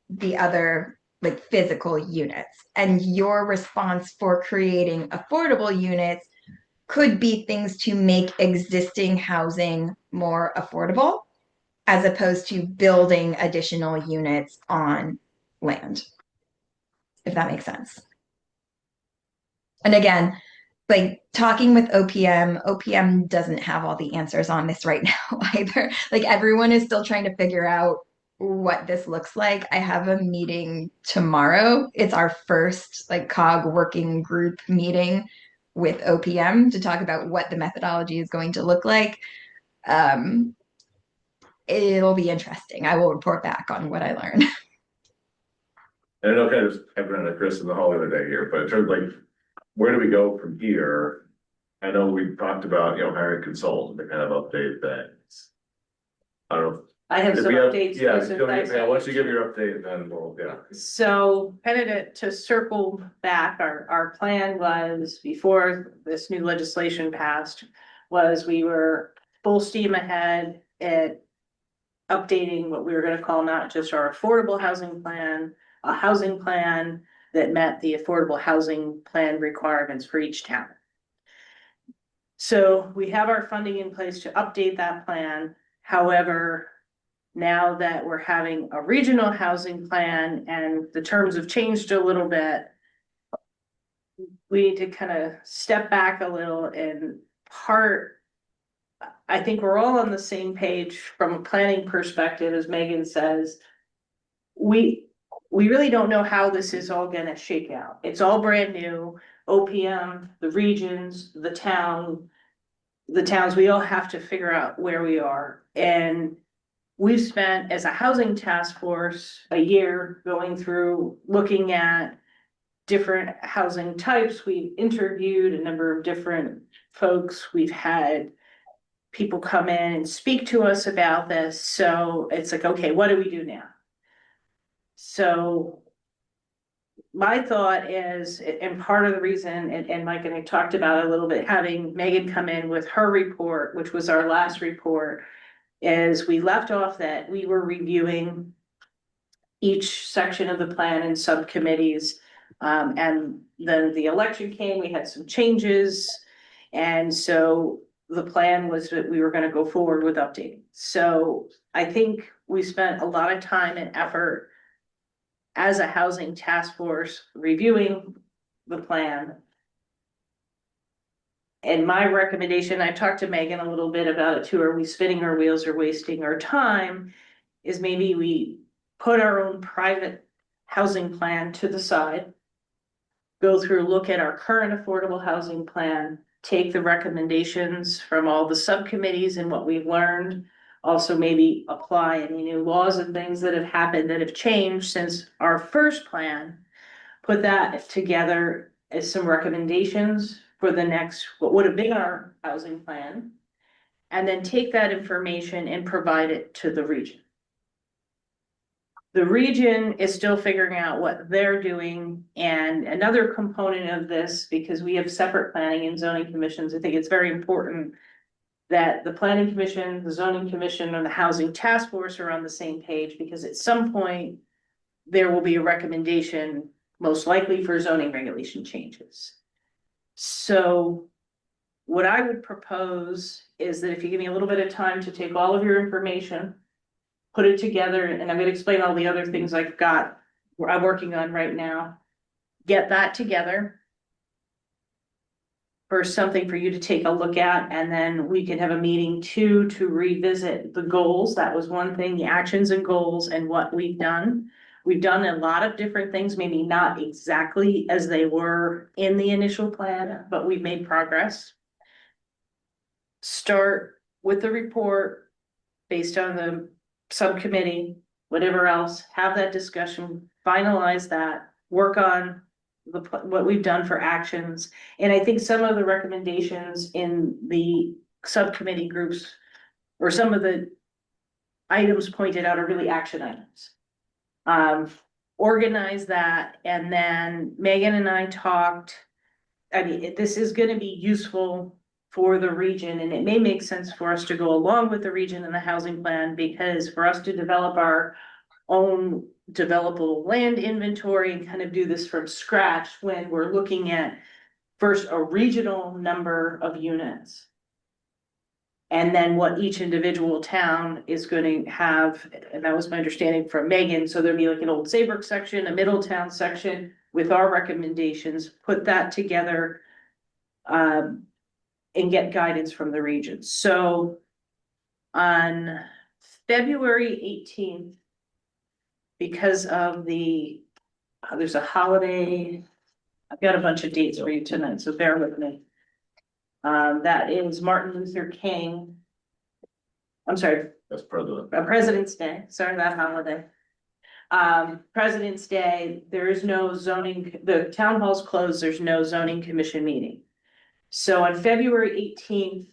the other like physical units. And your response for creating affordable units could be things to make existing housing more affordable, as opposed to building additional units on land, if that makes sense. And again, like talking with OPM doesn't have all the answers on this right now either. Like everyone is still trying to figure out what this looks like. I have a meeting tomorrow. It's our first like COG working group meeting with OPM to talk about what the methodology is going to look like. It'll be interesting. I will report back on what I learn. And I know kind of having on Chris in the hall the other day here, but in terms of like, where do we go from here? I know we talked about, you know, hiring a consultant to kind of update things. I don't know. I have If some we have- updates. Yeah, since once you give your update, then we'll, yeah. So kind of to circle back, our plan was before this new legislation passed, was we were full steam ahead at updating what we were gonna call not just our affordable housing plan, a housing plan that met the affordable housing plan requirements for each town. So we have our funding in place to update that plan. However, now that we're having a regional housing plan and the terms have changed a little bit, we need to kind of step back a little and I think we're all on the same page from a planning perspective, as Megan says. We really don't know how this is all gonna shake out. It's all brand new. OPM, the regions, the towns, we all have to figure out where we are. And we've spent, as a housing task force, a year going through, looking at different housing types. We've interviewed a number of different folks. We've had people come in and speak to us about this. So it's like, okay, what do we do now? So my thought is, and part of the reason, and Mike and I talked about it a little bit, having Megan come in with her report, which was our last report, is we left off that we were reviewing each section of the plan in subcommittees. And then the election came, we had some changes. And so the plan was that we were gonna go forward with updating. So I think we spent a lot of time and effort as a housing task force reviewing the plan. And my recommendation, I talked to Megan a little bit about it too, are we spinning our wheels or wasting our time? Is maybe we put our own private housing plan to the side, go through, look at our current affordable housing plan, take the recommendations from all the subcommittees and what we've learned, also maybe apply any new laws and things that have happened that have changed since our first plan, put that together as some recommendations for the next, what would have been our housing plan, and then take that information and provide it to the region. The region is still figuring out what they're doing, and another component of this, because we have separate planning and zoning commissions, I think it's very important that the planning commission, the zoning commission, and the housing task force are on the same page, because at some point there will be a recommendation, most likely for zoning regulation changes. So what I would propose is that if you give me a little bit of time to take all of your information, put it together, and I'm gonna explain all the other things I've got, where I'm working on right now, get that together for something for you to take a look at, and then we can have a meeting to revisit the goals. That was one thing, the actions and goals and what we've done. We've done a lot of different things, maybe not exactly as they were in the initial plan, but we've made progress. Start with the report based on the subcommittee, whatever else, have that discussion, finalize that, work on what we've done for actions. And I think some of the recommendations in the subcommittee groups, or some of the items pointed out, are really action items. Organize that, and then Megan and I talked, I mean, this is gonna be useful for the region, and it may make sense for us to go along with the region and the housing plan, because for us to develop our own developable land inventory and kind of do this from scratch when we're looking at first a regional number of units. And then what each individual town is going to have, and that was my understanding from Megan, so there'd be like an old Saybrook section, a Middletown section with our recommendations, put that together. And get guidance from the region. So on February 18th, because of the, there's a holiday, I've got a bunch of dates for you tonight, so bear with me. That is Martin Luther King. I'm sorry. That's President. President's Day, sorry, that holiday. President's Day, there is no zoning, the town hall's closed, there's no zoning commission meeting. So on February 18th,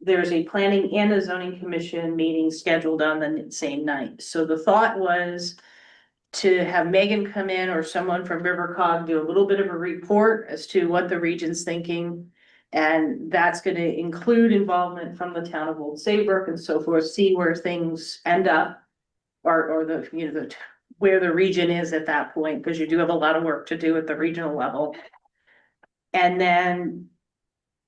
there's a planning and a zoning commission meeting scheduled on the same night. So the thought was to have Megan come in, or someone from RiverCog, do a little bit of a report as to what the region's thinking. And that's gonna include involvement from the town of Old Saybrook and so forth, see where things end up. Or the, you know, where the region is at that point, because you do have a lot of work to do at the regional level. And then,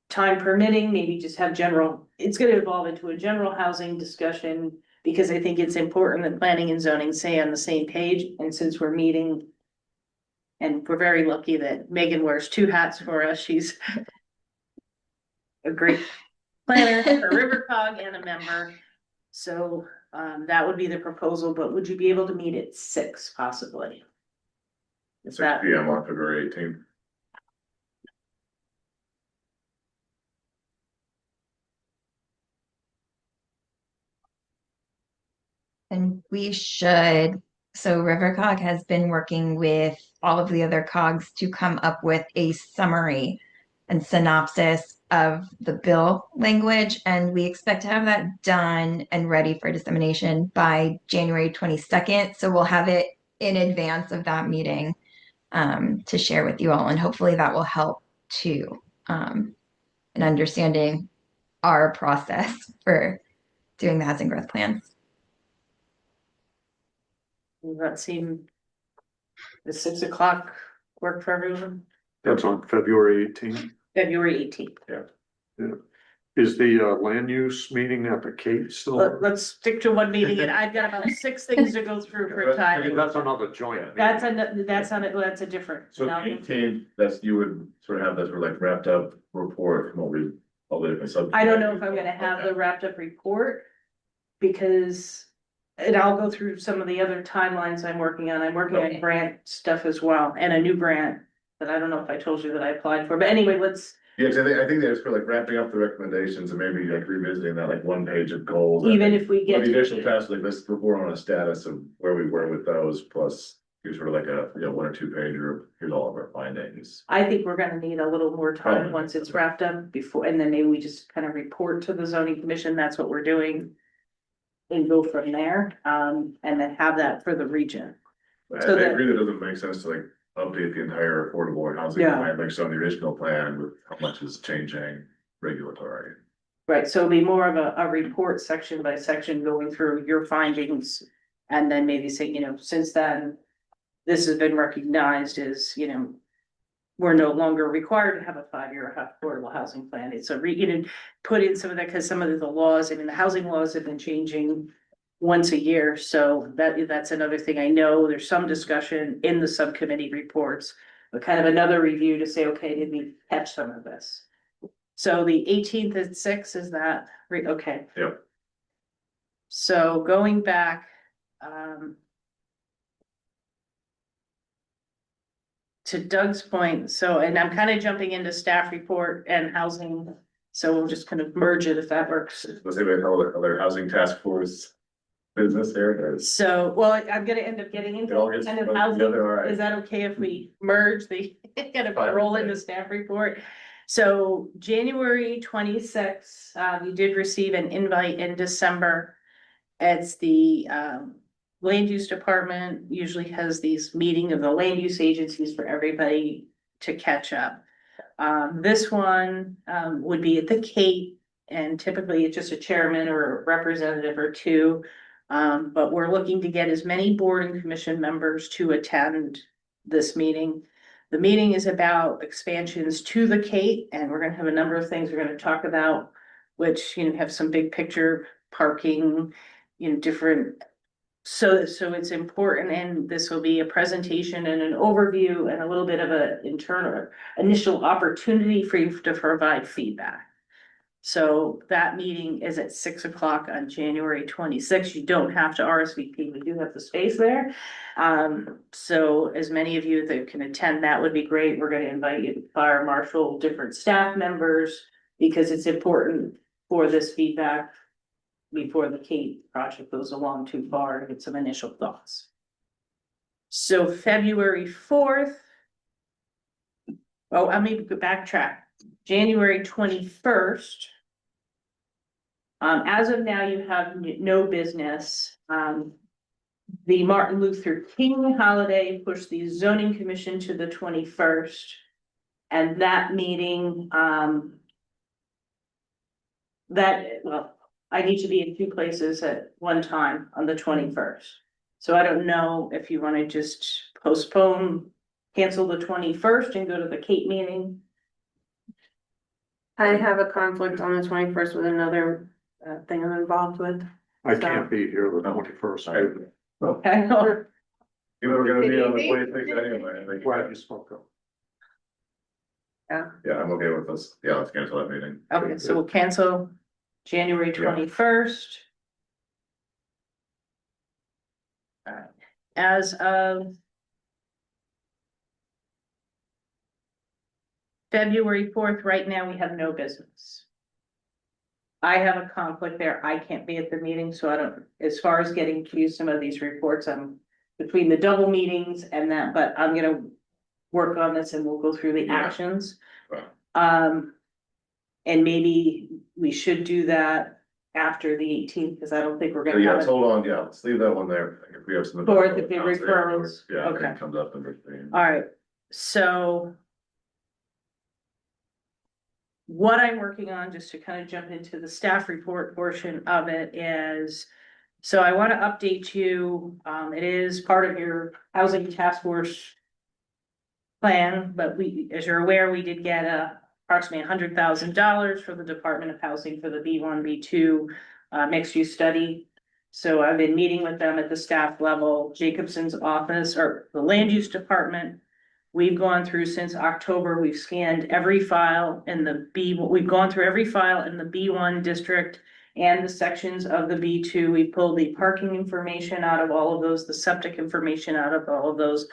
time permitting, maybe just have general, it's gonna evolve into a general housing discussion, because I think it's important that planning and zoning stay on the same page. And since we're meeting, and we're very lucky that Megan wears two hats for us, she's a great planner, a RiverCog, and a member. So that would be the proposal, but would you be able to meet at 6 possibly? Is 6 that? PM on February 18th. And we should So RiverCog has been working with all of the other cogs to come up with a summary and synopsis of the bill language, and we expect to have that done and ready for dissemination by January 22nd. So we'll have it in advance of that meeting to share with you all, and hopefully that will help too in understanding our process for doing the housing growth plans. Does that seem, the 6 o'clock work for everyone? That's on February 18th. February 18th. Is the land use meeting at the Cape still? Let's stick to one meeting, and I've got about 6 things to go through for time. That's another joint. meeting. That's a different. So no. 18, that's, you would sort of have that sort of like wrapped up report from what we, all the different subjects. I don't know if I'm gonna have the wrapped up report, because, and I'll go through some of the other timelines I'm working on. I'm working on grant stuff as well, and a new grant that I don't know if I told you that I applied for, but anyway, let's. Yeah, 'cause I think that's for like wrapping up the recommendations and maybe like revisiting that like 1 page of goals. Even if we Well, get. the additional tasks, like let's report on a status of where we were with those, plus here's sort of like a, 1 or 2 pager, here's all of our findings. I think we're gonna need a little more time Oh. once it's wrapped up before, and then maybe we just kind of report to the zoning commission, that's what we're doing. And go from there, and then have that for the region. I So that- agree that it doesn't make sense to like update the entire affordable housing Yeah. plan, like so on the original plan with how much is changing regulatory. Right, so it'll be more of a report section by section going through your findings. And then maybe say, since then, this has been recognized as, we're no longer required to have a 5-year affordable housing plan. It's put in some of that, because some of the laws, the housing laws have been changing once a year, so that's another thing. I know there's some discussion in the subcommittee reports, but kind of another review to say, okay, did we catch some of this? So the 18th at 6, is that, okay? Yep. So going back, to Doug's point, and I'm kind of jumping into staff report and housing, so we'll just kind of merge it if that works. Let's say we have other housing task force business there. So, well, I'm gonna end up getting into It all gets kind of put housing. together, all right. Is that okay if we merge the, kind of Fine. roll into staff report? So January 26th, we did receive an invite in December. It's the land use department usually has these meeting of the land use agencies for everybody to catch up. This one would be at the Cape, and typically it's just a chairman or a representative or two. But we're looking to get as many board and commission members to attend this meeting. The meeting is about expansions to the Cape, and we're gonna have a number of things we're gonna talk about, which, have some big picture parking, different. So it's important, and this will be a presentation and an overview and a little bit of a initial opportunity for you to provide feedback. So that meeting is at 6 o'clock on January 26th. You don't have to RSVP. We do have the space there. So as many of you that can attend, that would be great. We're gonna invite you, fire marshal, different staff members, because it's important for this feedback before the Cape project goes along too far to get some initial thoughts. So February 4th. Oh, I may backtrack. January 21st. As of now, you have no business. The Martin Luther King holiday pushed the zoning commission to the 21st. And that meeting, I need to be in 2 places at one time on the 21st. So I don't know if you want to just postpone, cancel the 21st and go to the Cape meeting. I have a conflict on the 21st with another thing I'm involved with. I can't be here the 21st. Okay. Even though we're gonna be on the 26th anyway, I think. Glad you spoke up. Yeah, I'm okay with this. Yeah, let's cancel that meeting. Okay, so we'll cancel January 21st. As of February 4th, right now, we have no business. I have a conflict there. I can't be at the meeting, so I don't, as far as getting to some of these reports, I'm between the double meetings and that, but I'm gonna work on this and we'll go through the Yeah. actions. Right. And maybe we should do that after the 18th, because I don't think we're gonna Yeah, have let's it. hold on, yeah, let's leave that one there, if we have some. For the referrals, Yeah, if okay. it comes up in between. All right, so. What I'm working on, just to kind of jump into the staff report portion of it is, so I want to update you, it is part of your housing task force plan, but we, as you're aware, we did get approximately $100,000 for the Department of Housing for the B1, B2 mixed use study. So I've been meeting with them at the staff level, Jacobson's office or the land use department. We've gone through since October, we've scanned every file in the we've gone through every file in the B1 district and the sections of the B2. We pulled the parking information out of all of those, the septic information out of all of those.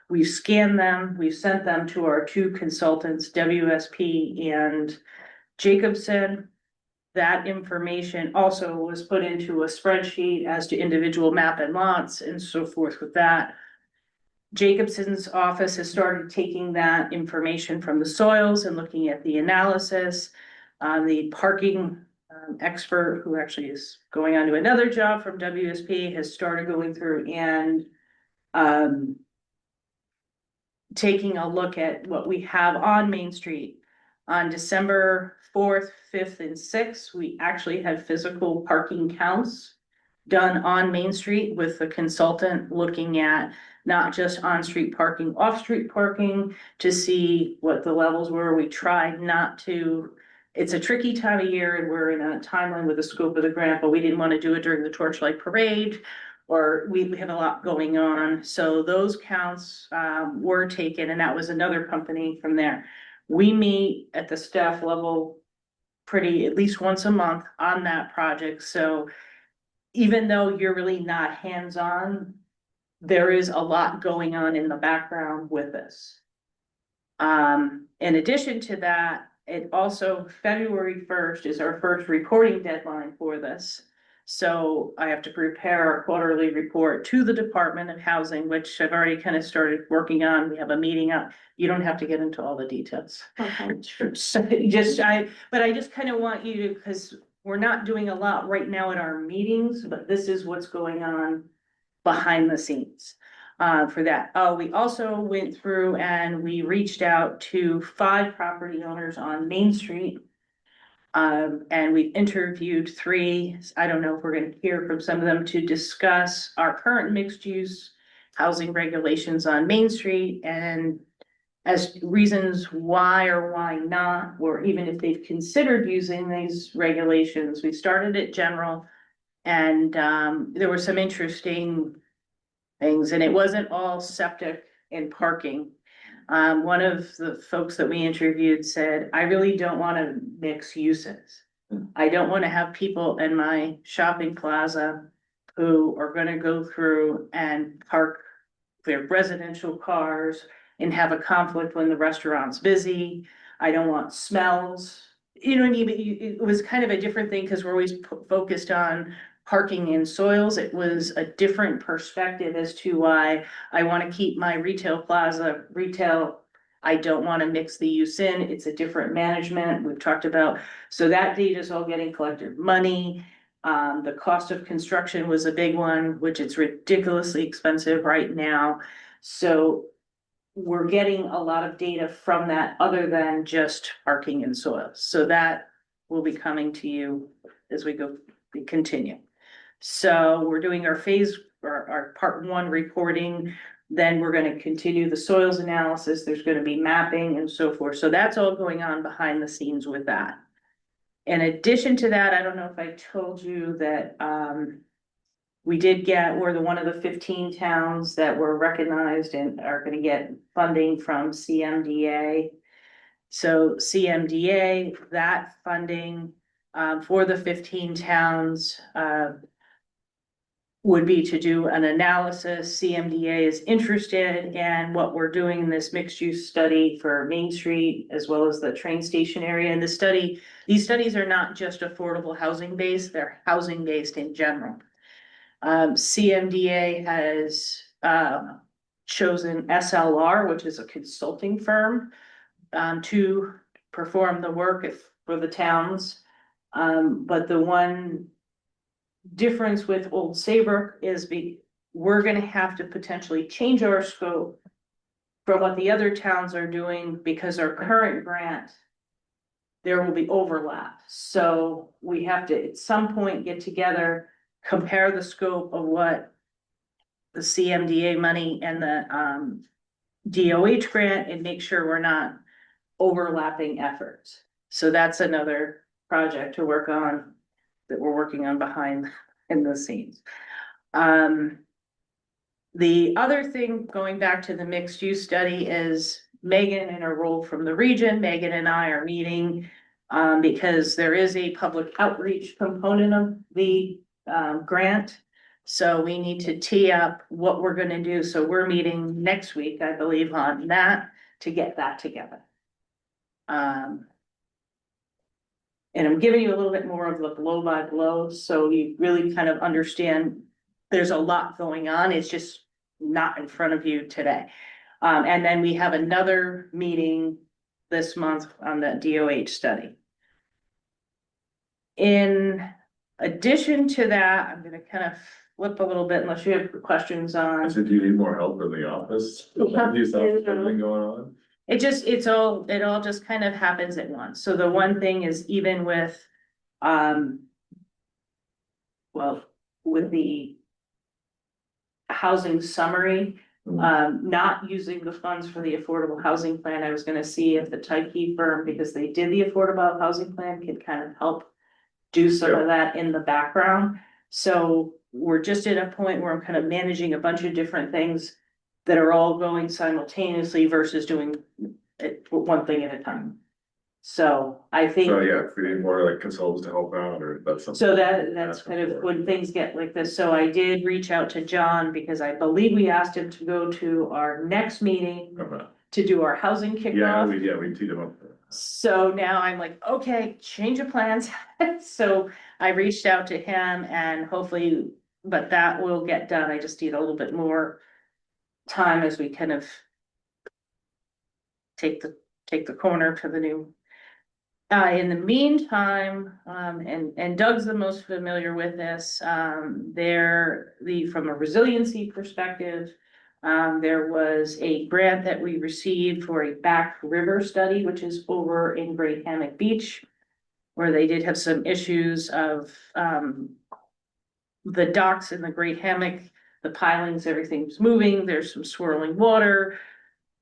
We've scanned them, we've sent them to our two consultants, WSP and Jacobson. That information also was put into a spreadsheet as to individual map and lots and so forth with that. Jacobson's office has started taking that information from the soils and looking at the analysis. The parking expert, who actually is going on to another job from WSP, has started going through and taking a look at what we have on Main Street. On December 4th, 5th, and 6th, we actually had physical parking counts done on Main Street with the consultant looking at not just on-street parking, off-street parking to see what the levels were. We tried not to, it's a tricky time of year and we're in a timeline with the scope of the grant, but we didn't want to do it during the Torchlight Parade or we have a lot going on. So those counts were taken and that was another company from there. We meet at the staff level at least once a month on that project. So even though you're really not hands-on, there is a lot going on in the background with this. In addition to that, it also, February 1st is our first reporting deadline for this. So I have to prepare a quarterly report to the Department of Housing, which I've already kind of started working on. We have a meeting up. You don't have to get into all the details. Okay. So but I just kind of want you to, because we're not doing a lot right now at our meetings, but this is what's going on behind the scenes for that. Oh, we also went through and we reached out to 5 property owners on Main Street. And we've interviewed 3. I don't know if we're going to hear from some of them to discuss our current mixed use housing regulations on Main Street and as reasons why or why not, or even if they've considered using these regulations. We started at general and there were some interesting things and it wasn't all septic and parking. One of the folks that we interviewed said, I really don't want to mix uses. I don't want to have people in my shopping plaza who are going to go through and park their residential cars and have a conflict when the restaurant's busy. I don't want smells. You know what I mean? But it was kind of a different thing because we're always focused on parking in soils. It was a different perspective as to why I want to keep my retail plaza retail. I don't want to mix the use in. It's a different management. We've talked about, so that data is all getting collected. Money, the cost of construction was a big one, which it's ridiculously expensive right now. So we're getting a lot of data from that other than just parking and soil. So that will be coming to you as we continue. So we're doing our phase, our part 1 reporting. Then we're going to continue the soils analysis. There's going to be mapping and so forth. So that's all going on behind the scenes with that. In addition to that, I don't know if I told you that we're one of the 15 towns that were recognized and are going to get funding from CMDA. So CMDA, that funding for the 15 towns would be to do an analysis. CMDA is interested in what we're doing in this mixed use study for Main Street as well as the train station area. And these studies are not just affordable housing based, they're housing based in general. CMDA has chosen SLR, which is a consulting firm, to perform the work for the towns. But the one difference with Old Saybrook is we're gonna have to potentially change our scope for what the other towns are doing, because our current grant, there will be overlap. So we have to, at some point, get together, compare the scope of what the CMDA money and the DOH grant, and make sure we're not overlapping efforts. So that's another project to work on, that we're working on behind in the scenes. The other thing, going back to the mixed use study, is Megan, in her role from the region, Megan and I are meeting, because there is a public outreach component of the grant. So we need to tee up what we're gonna do. So we're meeting next week, I believe, on that, to get that together. And I'm giving you a little bit more of the blow by blow, so you really kind of understand there's a lot going on. It's just not in front of you today. And then we have another meeting this month on the DOH study. In addition to that, I'm gonna kind of flip a little bit, unless you have questions on. So do you need more help in the office? You saw everything going on? It all just kind of happens at once. So the one thing is, even with, with the housing summary, not using the funds for the affordable housing plan, I was gonna see if the Tyke firm, because they did the affordable housing plan, could kind of help do some of that in the background. So we're just at a point where I'm kind of managing a bunch of different things that are all going simultaneously versus doing it one thing at a time. So I think. So yeah, if we need more like consultants to help out, or that's something. So that's kind of when things get like this. So I did reach out to John, because I believe we asked him to go to our next meeting to do our housing kickoff. We teed them up. So now I'm like, okay, change of plans. So I reached out to him, and hopefully, but that will get done. I just need a little bit more time as we kind of take the corner to the new. In the meantime, and Doug's the most familiar with this, from a resiliency perspective, there was a grant that we received for a back river study, which is over in Great Hammock Beach, where they did have some issues of the docks in the Great Hammock, the pilings, everything's moving, there's some swirling water.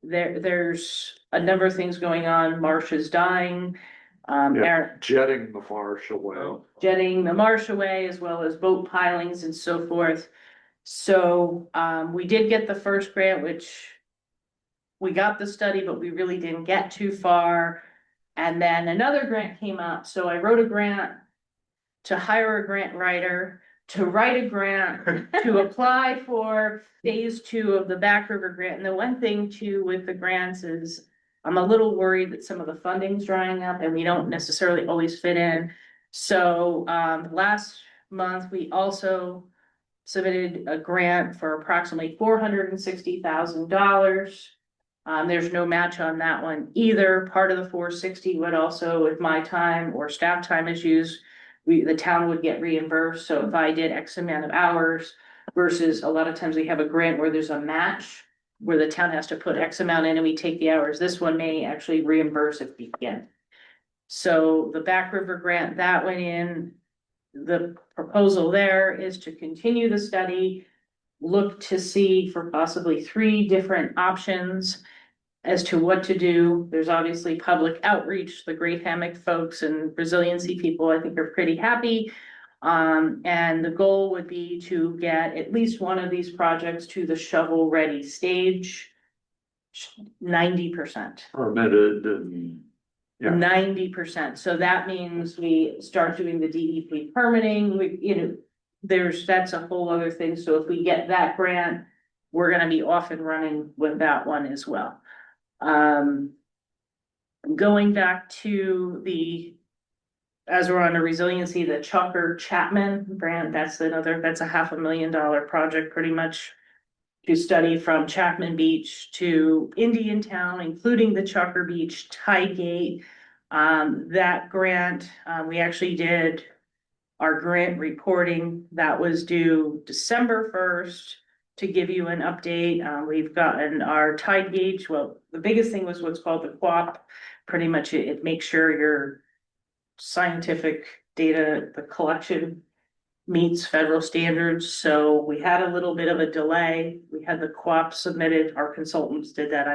There's a number of things going on, marsh is dying. Jetting the marsh away. Jetting the marsh away, as well as boat pilings and so forth. So, we did get the first grant, which we got the study, but we really didn't get too far. And then another grant came out, so I wrote a grant to hire a grant writer, to write a grant, to apply for phase 2 of the Back River grant. And the one thing too with the grants is, I'm a little worried that some of the funding's drying up and we don't necessarily always fit in. So, last month, we also submitted a grant for approximately $460,000. There's no match on that one either. Part of the 460 would also, if my time or staff time is used, the town would get reimbursed. So if I did X amount of hours, versus a lot of times we have a grant where there's a match, where the town has to put X amount in and we take the hours. This one may actually reimburse if we can. So the Back River grant, that went in. The proposal there is to continue the study, look to see for possibly 3 different options as to what to do. There's obviously public outreach. The Great Hammock folks and resiliency people, I think, are pretty happy. And the goal would be to get at least one of these projects to the shovel-ready stage. 90%. Permitted and. 90%. So that means we start doing the DEP permitting, that's a whole other thing. So if we get that grant, we're gonna be off and running with that one as well. Going back to as we're on a resiliency, the Chucker Chapman grant, that's a $500,000 project, pretty much to study from Chapman Beach to Indian Town, including the Chucker Beach Tide Gate. That grant, we actually did our grant reporting that was due December 1st. To give you an update, we've gotten our tide gauge. Well, the biggest thing was what's called the QUAP. Pretty much it makes sure your scientific data, the collection meets federal standards. So we had a little bit of a delay. We had the QUAP submitted. Our consultants did that.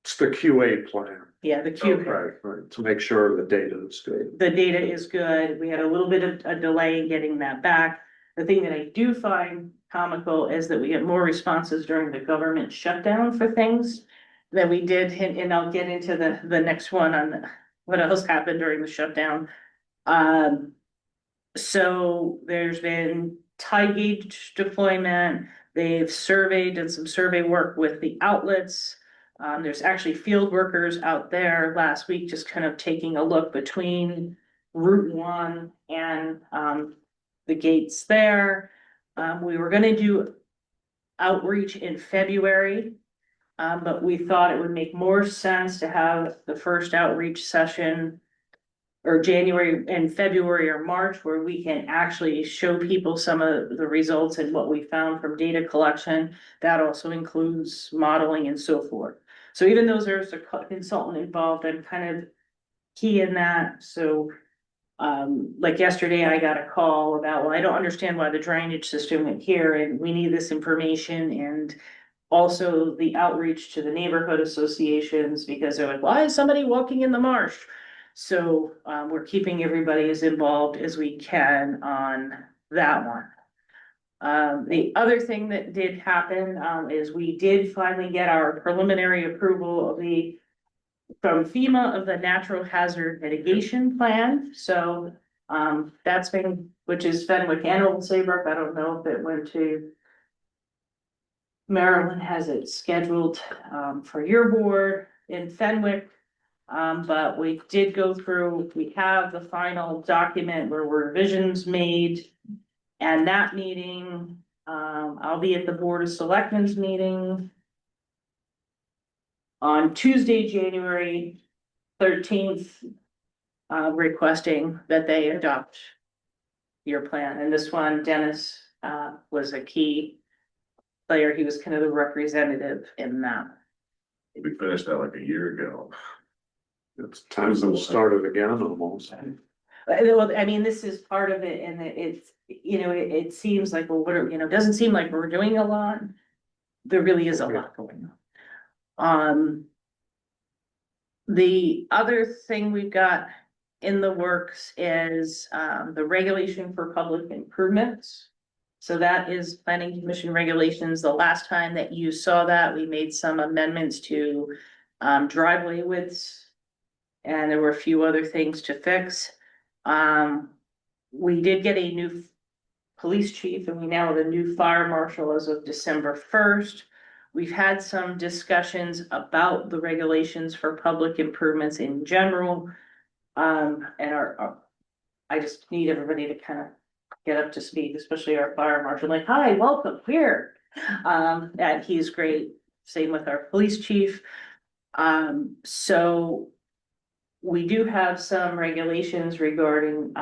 It's the QA plan. Yeah, the Q. Right, to make sure the data is good. The data is good. We had a little bit of a delay in getting that back. The thing that I do find comical is that we get more responses during the government shutdown for things than we did, and I'll get into the next one on what else happened during the shutdown. So there's been tide gauge deployment. They've surveyed, done some survey work with the outlets. There's actually field workers out there last week, just kind of taking a look between Route 1 and the gates there. We were gonna do outreach in February, but we thought it would make more sense to have the first outreach session or January and February or March, where we can actually show people some of the results and what we found from data collection. That also includes modeling and so forth. So even though there's a consultant involved, I'm kind of key in that. So like yesterday, I got a call about, well, I don't understand why the drainage system went here and we need this information, and also the outreach to the neighborhood associations, because they're like, why is somebody walking in the marsh? So we're keeping everybody as involved as we can on that one. The other thing that did happen is we did finally get our preliminary approval of from FEMA of the natural hazard mitigation plan. So that's been, which is Fenwick and Old Saybrook. I don't know if it went to Maryland, has it scheduled for your board in Fenwick. But we did go through, we have the final document where revisions made. And that meeting, I'll be at the Board of Selectmen's meeting on Tuesday, January 13th, requesting that they adopt your plan. And this one, Dennis, was a key player. He was kind of the representative in that. We finished that like a year ago. It's time to start it again almost. Well, I mean, this is part of it, and it's, it seems like, well, what are, doesn't seem like we're doing a lot. There really is a lot going on. The other thing we've got in the works is the regulation for public improvements. So that is Planning Commission regulations. The last time that you saw that, we made some amendments to driveway widths. And there were a few other things to fix. We did get a new police chief, and we now have a new fire marshal as of December 1st. We've had some discussions about the regulations for public improvements in general. And I just need everybody to kind of get up to speed, especially our fire marshal, like, hi, welcome here. And he's great. Same with our police chief. So we do have some regulations regarding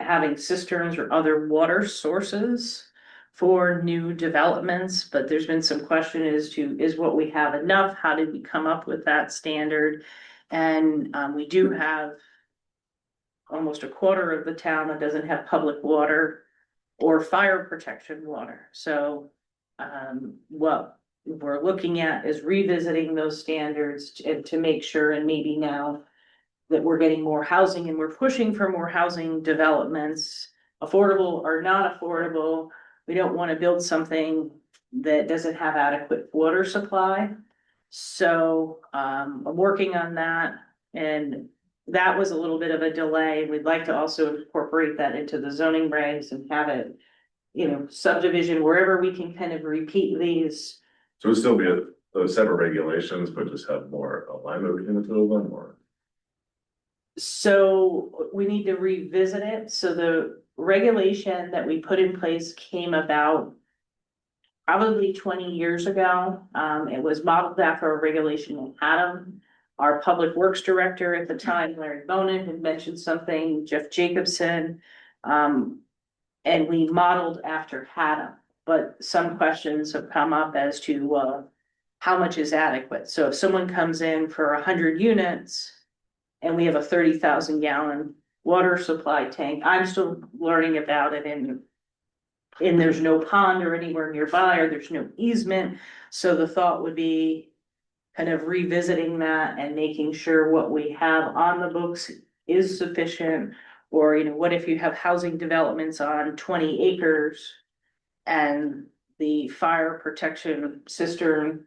having cisterns or other water sources for new developments, but there's been some question as to, is what we have enough? How did we come up with that standard? And we do have almost a quarter of the town that doesn't have public water or fire protection water. So what we're looking at is revisiting those standards to make sure, and maybe now that we're getting more housing and we're pushing for more housing developments, affordable or not affordable, we don't want to build something that doesn't have adequate water supply. So I'm working on that, and that was a little bit of a delay. We'd like to also incorporate that into the zoning regs and have it, subdivision wherever we can kind of repeat these. So it'll still be those separate regulations, but just have more alignment between the two of them, or? So we need to revisit it. So the regulation that we put in place came about probably 20 years ago. It was modeled after a regulation in Haddam. Our Public Works Director at the time, Larry Bonin, had mentioned something, Jeff Jacobson. And we modeled after Haddam, but some questions have come up as to, how much is adequate. So if someone comes in for 100 units and we have a 30,000 gallon water supply tank, I'm still learning about it, and there's no pond or anywhere nearby, or there's no easement. So the thought would be kind of revisiting that and making sure what we have on the books is sufficient. Or, what if you have housing developments on 20 acres and the fire protection cistern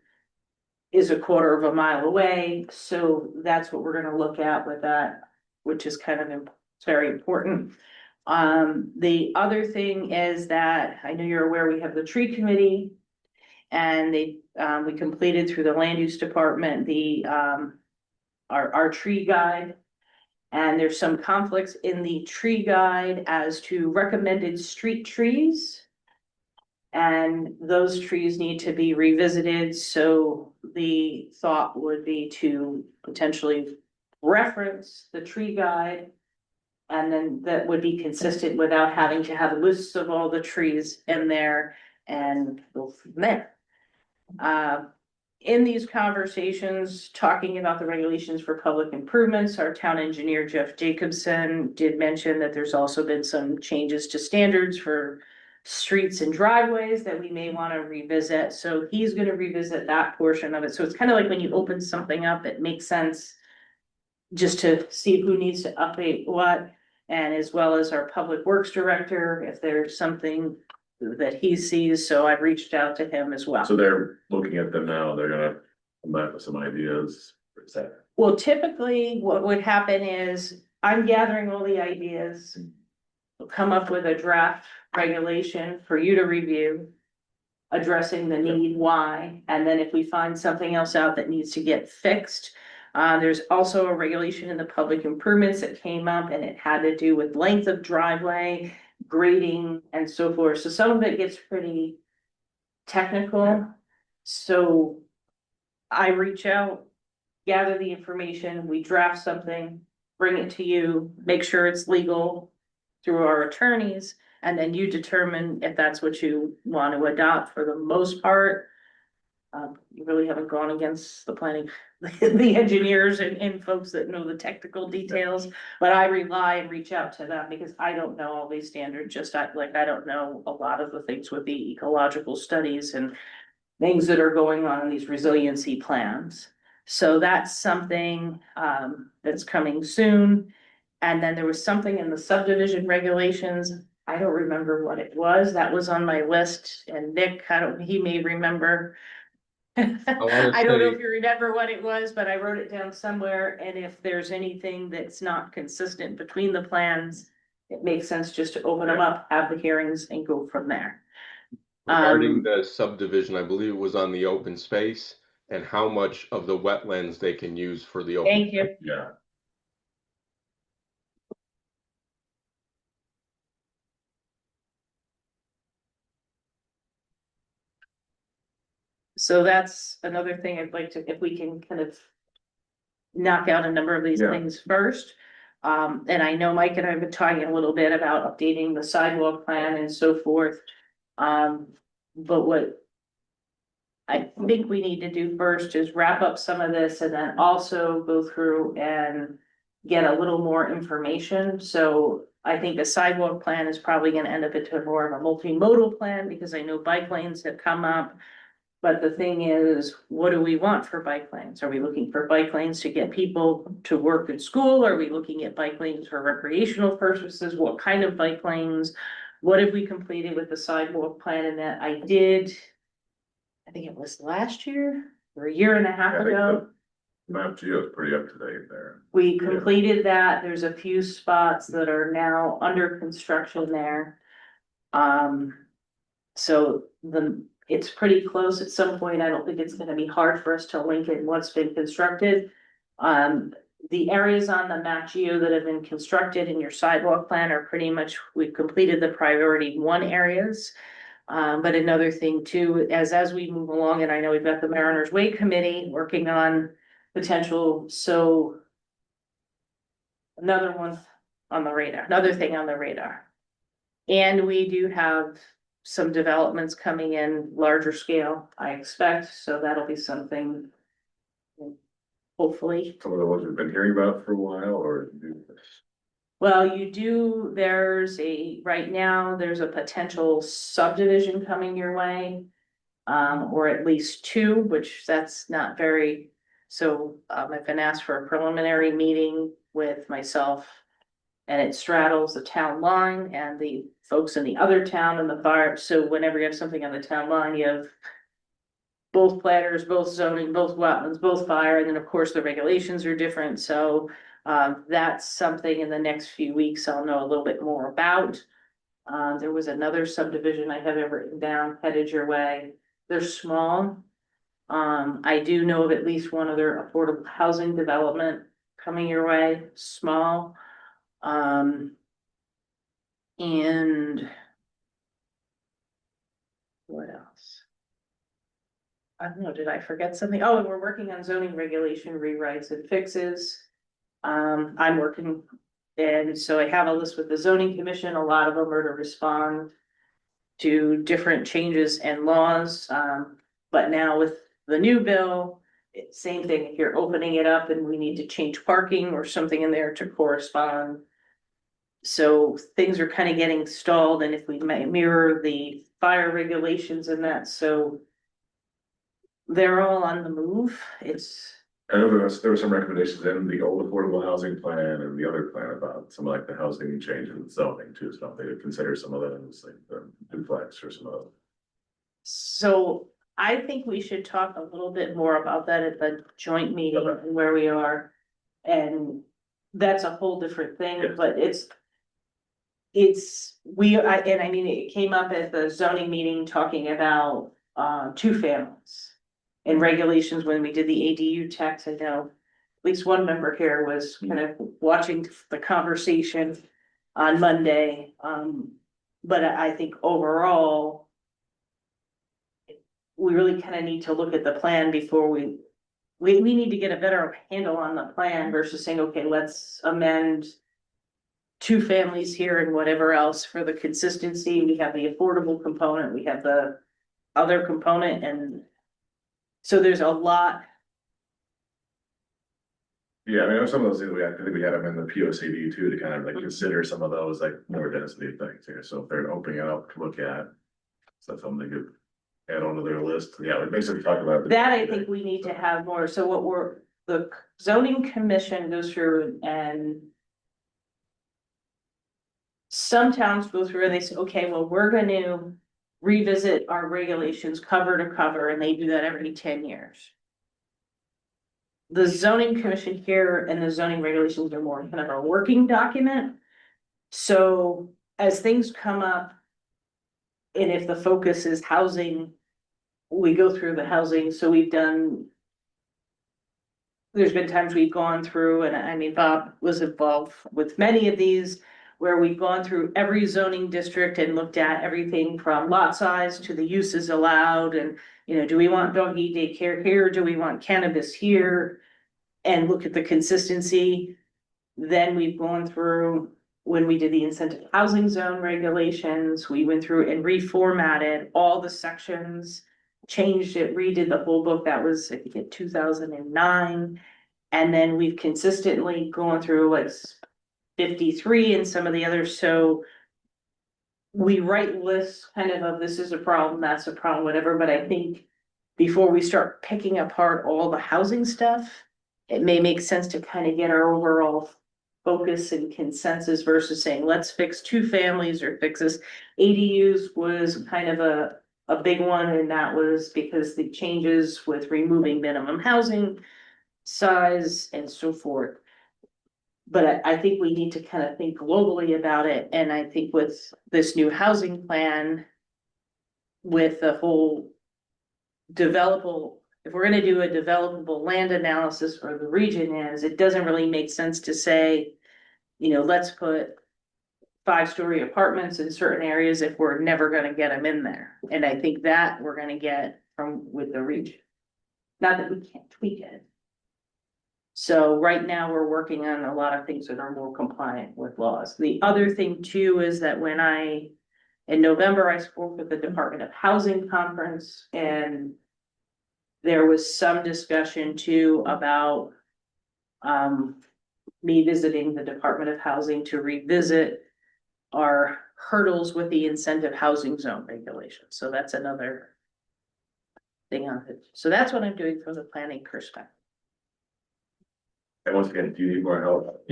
is a quarter of a mile away? So that's what we're gonna look at with that, which is kind of it's very important. The other thing is that I know you're aware we have the tree committee, and we completed through the land use department our tree guide. And there's some conflicts in the tree guide as to recommended street trees. And those trees need to be revisited, so the thought would be to potentially reference the tree guide. And then that would be consistent without having to have lists of all the trees in there and go from there. In these conversations, talking about the regulations for public improvements, our town engineer, Jeff Jacobson, did mention that there's also been some changes to standards for streets and driveways that we may want to revisit. So he's going to revisit that portion of it. So it's kind of like when you open something up, it makes sense just to see who needs to update what, and as well as our public works director, if there's something that he sees. So I've reached out to him as well. So they're looking at them now, they're gonna come back with some ideas. Well, typically what would happen is I'm gathering all the ideas. We'll come up with a draft regulation for you to review, addressing the need, why, and then if we find something else out that needs to get fixed. There's also a regulation in the public improvements that came up, and it had to do with length of driveway, grading, and so forth. So some of it gets pretty technical. So I reach out, gather the information, we draft something, bring it to you, make sure it's legal through our attorneys, and then you determine if that's what you want to adopt. For the most part, you really haven't gone against the planning, the engineers and folks that know the technical details, but I rely and reach out to them because I don't know all these standards, I don't know a lot of the things with the ecological studies and things that are going on in these resiliency plans. So that's something that's coming soon. And then there was something in the subdivision regulations. I don't remember what it was. That was on my list, and Nick, he may remember. I don't know if you remember what it was, but I wrote it down somewhere, and if there's anything that's not consistent between the plans, it makes sense just to open them up, have the hearings, and go from there. Regarding the subdivision, I believe it was on the open space and how much of the wetlands they can use for the open. Thank you. Yeah. So that's another thing I'd like to, if we can kind of knock out a number of these Yeah. things first. And I know Mike and I have been talking a little bit about updating the sidewalk plan and so forth. But what I think we need to do first is wrap up some of this and then also go through and get a little more information. So I think a sidewalk plan is probably gonna end up into more of a multimodal plan, because I know bike lanes have come up. But the thing is, what do we want for bike lanes? Are we looking for bike lanes to get people to work and school? Are we looking at bike lanes for recreational purposes? What kind of bike lanes? What have we completed with the sidewalk plan? And that I think it was last year or a year and a half I think ago. Map Geo is pretty up to date there. We completed that. There's a few spots that are now under construction there. So it's pretty close at some point. I don't think it's gonna be hard for us to link in what's been constructed. The areas on the map geo that have been constructed in your sidewalk plan are pretty much, we've completed the priority 1 areas. But another thing too, as we move along, and I know we've got the Mariners Way Committee working on potential, so. Another one on the radar, another thing on the radar. And we do have some developments coming in larger scale, I expect, so that'll be something. Hopefully, Some of the ones we've been hearing about for a while, or? well, right now, there's a potential subdivision coming your way. Or at least two, which that's not very, so, I've been asked for a preliminary meeting with myself. And it straddles the town line and the folks in the other town and the fire, so whenever you have something on the town line, you have. Both platters, both zoning, both wetlands, both fire, and then of course the regulations are different, so. That's something in the next few weeks I'll know a little bit more about. There was another subdivision I have written down headed your way. They're small. I do know of at least one other affordable housing development coming your way, small. And. What else? I don't know, did I forget something? Oh, and we're working on zoning regulation rewrites and fixes. I'm working, and so I have a list with the zoning commission, a lot of them are to respond. To different changes and laws, but now with the new bill, same thing, if you're opening it up and we need to change parking or something in there to correspond. So things are kind of getting stalled, and if we may mirror the fire regulations and that, so. They're all on the move, I know there were some recommendations in the old affordable housing plan and the other plan about some like the housing change in zoning too, so they would consider some of those, like the duplex or some of those. so I think we should talk a little bit more about that at the joint meeting and where we are. And that's a whole different thing, Yes. but and I mean, it came up at the zoning meeting talking about, two families. And regulations when we did the ADU tax, I know at least one member here was kind of watching the conversation on Monday. But I think overall. We really kind of need to look at the plan before we need to get a better handle on the plan versus saying, okay, let's amend. Two families here and whatever else for the consistency. We have the affordable component, we have the other component, and. So there's a lot. Yeah, I mean, some of those things I think we had them in the POCD too, to kind of like consider some of those like more density things here, so if they're opening it up to look at. So that's something they could add onto their list, yeah, we basically talk about. That I think we need to have more, so the zoning commission goes through and. Some towns go through and they say, okay, well, we're gonna revisit our regulations cover to cover, and they do that every 10 years. The zoning commission here and the zoning regulations are more kind of a working document. So as things come up. And if the focus is housing, we go through the housing, so we've done. There's been times we've gone through, and I mean, Bob was involved with many of these. Where we've gone through every zoning district and looked at everything from lot size to the uses allowed and, do we want doggy daycare here? Do we want cannabis here? And look at the consistency. Then we've gone through, when we did the incentive housing zone regulations, we went through and reformatted all the sections, changed it, redid the whole book. That was, I think, in 2009. And then we've consistently gone through like 53 and some of the others, so. We write lists kind of this is a problem, that's a problem, whatever, but I think. Before we start picking apart all the housing stuff, it may make sense to kind of get our overall. Focus and consensus versus saying, let's fix two families or fix this. ADUs was kind of a big one, and that was because the changes with removing minimum housing. Size and so forth. But I think we need to kind of think globally about it, and I think with this new housing plan. With the whole. Developable, if we're gonna do a developable land analysis or the region is, it doesn't really make sense to say. Let's put 5-story apartments in certain areas if we're never gonna get them in there. And I think that we're gonna get from with the region. Not that we can't tweak it. So right now, we're working on a lot of things that are more compliant with laws. The other thing too is that in November, I spoke with the Department of Housing Conference, and there was some discussion too about me visiting the Department of Housing to revisit our hurdles with the incentive housing zone regulations. So that's another thing on it. So that's what I'm doing from the planning perspective. And once again, if you need more help,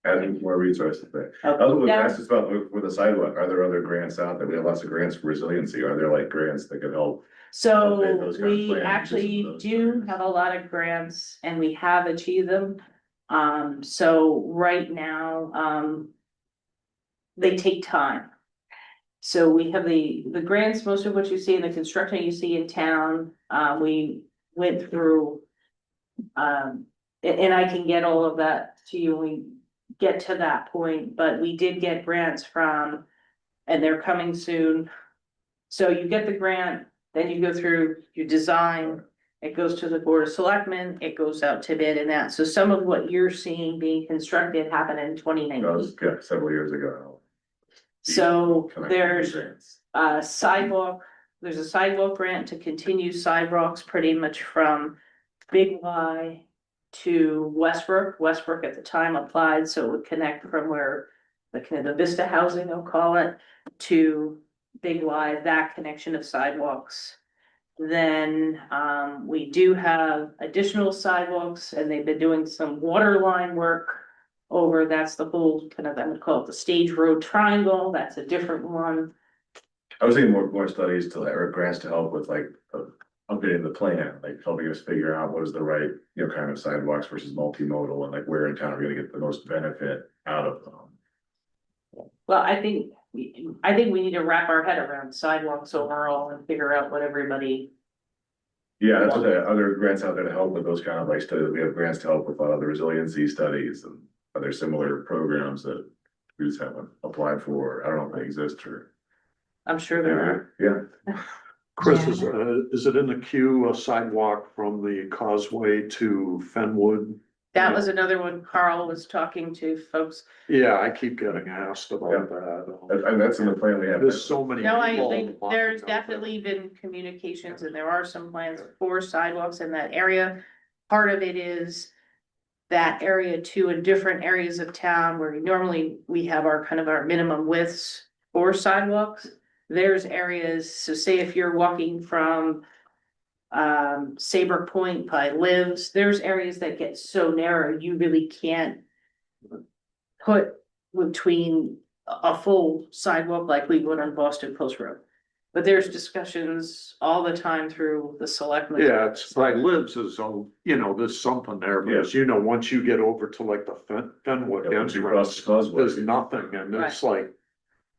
adding more resources there. Okay. I was Now- asked this about with the sidewalk, are there other grants out there? We have lots of grants for resiliency. Are there like grants that could help? So update those kind of we plans, actually those do plans. have a lot of grants and we have achieved them. So right now, they take time. So we have the grants, most of what you see in the construction you see in town, we went through. And I can get all of that to you when we get to that point, but we did get grants from, and they're coming soon. So you get the grant, then you go through, you design, it goes to the Board of Selectmen, it goes out to bid and that. So some of what you're seeing being constructed happened in 2019. That was several years ago. So there's Grants. sidewalk, there's a sidewalk grant to continue sidewalks pretty much from Big Y to Westbrook. Westbrook at the time applied, so it would connect from where the kind of the Vista housing, they'll call it, to Big Y, that connection of sidewalks. Then we do have additional sidewalks and they've been doing some water line work over, that's the whole kind of, I would call it the Stage Road Triangle, that's a different one. I was thinking more studies to or grants to help with like updating the plan, like helping us figure out what is the right, kind of sidewalks versus multimodal and like where in town are we gonna get the most benefit out of them. Well, I think we need to wrap our head around sidewalks overall and figure out what everybody. Yeah, that's what the other grants out there to help with those kind of like studies. We have grants to help with the resiliency studies and other similar programs that we just haven't applied for. I don't know if they exist or. I'm sure there are. Yeah. Chris, Yeah. Is it in the queue, a sidewalk from the causeway to Fenwood? That was another one Carl was talking to folks. Yeah, I keep getting asked about that. And that's in the plan we have. There's so many. No, people there's walking out definitely been communications and there are some plans for sidewalks in that area. Part of it is that area too, in different areas of town where normally we have our kind of our minimum widths for sidewalks. There's areas, so say if you're walking from Saybrook Point by Lives, there's areas that get so narrow, you really can't put between a full sidewalk like we would on Boston Post Road. But there's discussions all the time through the selectmen. Yeah, it's like Lives is, there's something there, because once you get over to like the Fenwood Once you cross entrance, the causeway. there's nothing, and it's like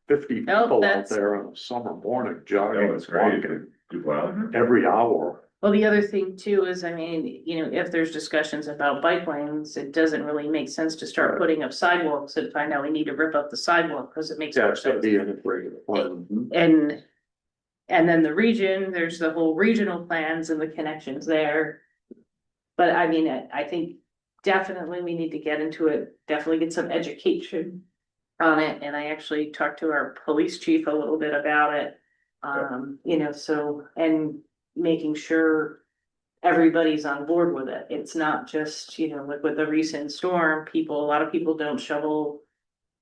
50 No, people out that's- there on a summer morning Oh, jogging, it's great. walking People out. every hour. Well, the other thing too is, I mean, if there's discussions about bike lanes, it doesn't really make sense to start putting up sidewalks and find out we need to rip up the sidewalk, because it makes Yeah, more it's gonna sense. be in a regular plan. And then the region, there's the whole regional plans and the connections there. But I mean, I think definitely we need to get into it, definitely get some education on it, and I actually talked to our police chief a little bit about it. So, and making sure everybody's on board with it. It's not just, like with the recent storm, a lot of people don't shovel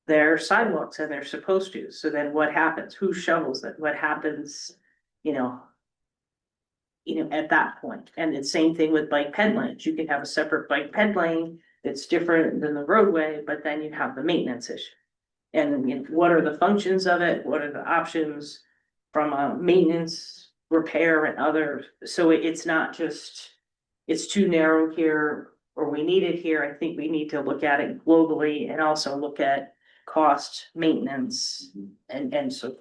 their sidewalks and they're supposed to. So then what happens? Who shovels it? What happens, at that point? And the same thing with bike ped lanes. You can have a separate bike ped lane that's different than the roadway, but then you have the maintenance issue. And what are the functions of it? What are the options from a maintenance, repair and other? So it's not just, it's too narrow here or we need it here. I think we need to look at it globally and also look at cost, maintenance and so.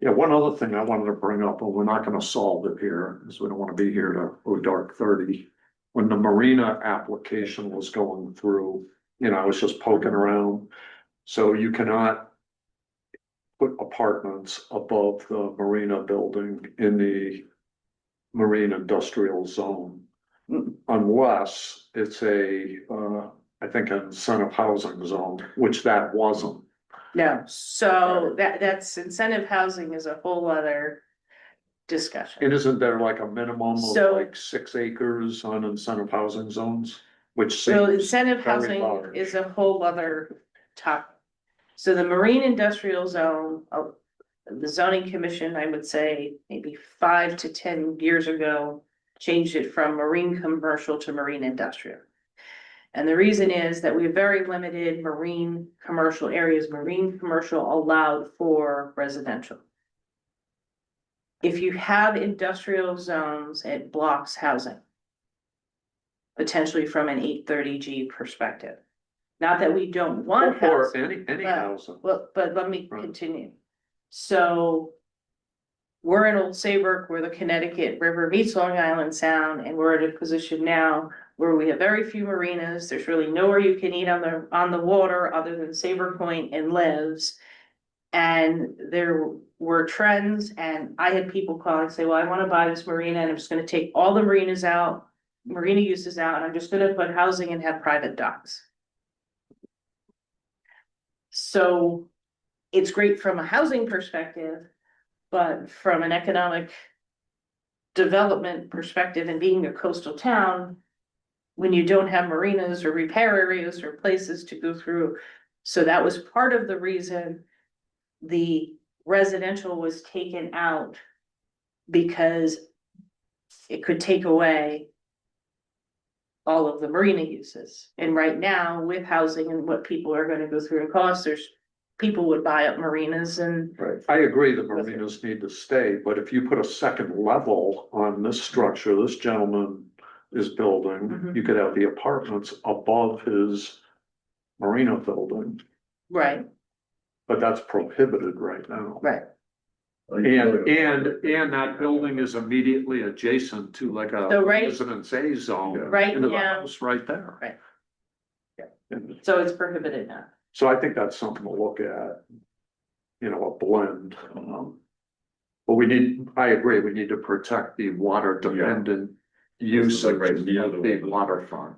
Yeah, one other thing I wanted to bring up, and we're not gonna solve it here, because we don't wanna be here to go dark 30. When the marina application was going through, I was just poking around. So you cannot put apartments above the marina building in the marine industrial zone. Unless it's I think an incentive housing zone, which that wasn't. No, so that's incentive housing is a whole other discussion. And isn't there like a minimum of So- like 6 acres on incentive housing zones? Which So seems incentive very housing large. is a whole other topic. So the marine industrial zone, the zoning commission, I would say maybe 5 to 10 years ago, changed it from marine commercial to marine industrial. And the reason is that we have very limited marine commercial areas. Marine commercial allowed for residential. If you have industrial zones, it blocks housing. Potentially from an 830G perspective. Not that we don't want Or housing. any but- housing. Well, but let me Right. continue. So. We're in Old Saybrook, where the Connecticut River meets Long Island Sound, and we're at a position now where we have very few marinas. There's really nowhere you can eat on the water other than Saybrook Point and Lives. And there were trends, and I had people call and say, well, I wanna buy this marina and I'm just gonna take all the marinas out, marina uses out, and I'm just gonna put housing and have private docks. So it's great from a housing perspective, but from an economic development perspective and being a coastal town, when you don't have marinas or repair areas or places to go through. So that was part of the reason the residential was taken out, because it could take away all of the marina uses. And right now, with housing and what people are gonna go through in costs, people would buy up marinas and. Right, I agree the marinas need to stay, but if you put a second level on this structure, this gentleman is building, Mhm. you could have the apartments above his marina building, Right, but that's prohibited right now. right. And that building is immediately adjacent to like a So right- residence A zone. Right into the now- house right there. Right. And So it's prohibited now. so I think that's something to look at, you know, a blend. But I agree, we need to protect the water dependent use Like of right near the waterfront.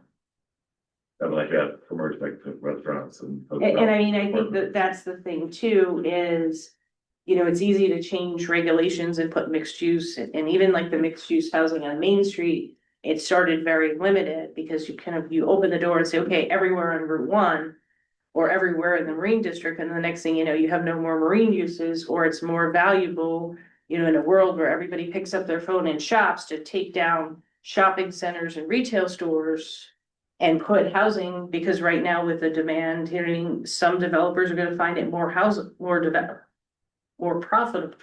Have like a commercial, like restaurants and. And I mean, I think that that's the thing too, is, it's easy to change regulations and put mixed use, and even like the mixed use housing on Main Street. It started very limited because you open the door and say, okay, everywhere on Route 1. Or everywhere in the Marine District, and the next thing you know, you have no more marine uses, or it's more valuable. In a world where everybody picks up their phone and shops, to take down shopping centers and retail stores. And put housing, because right now with the demand, some developers are gonna find it more more profitable.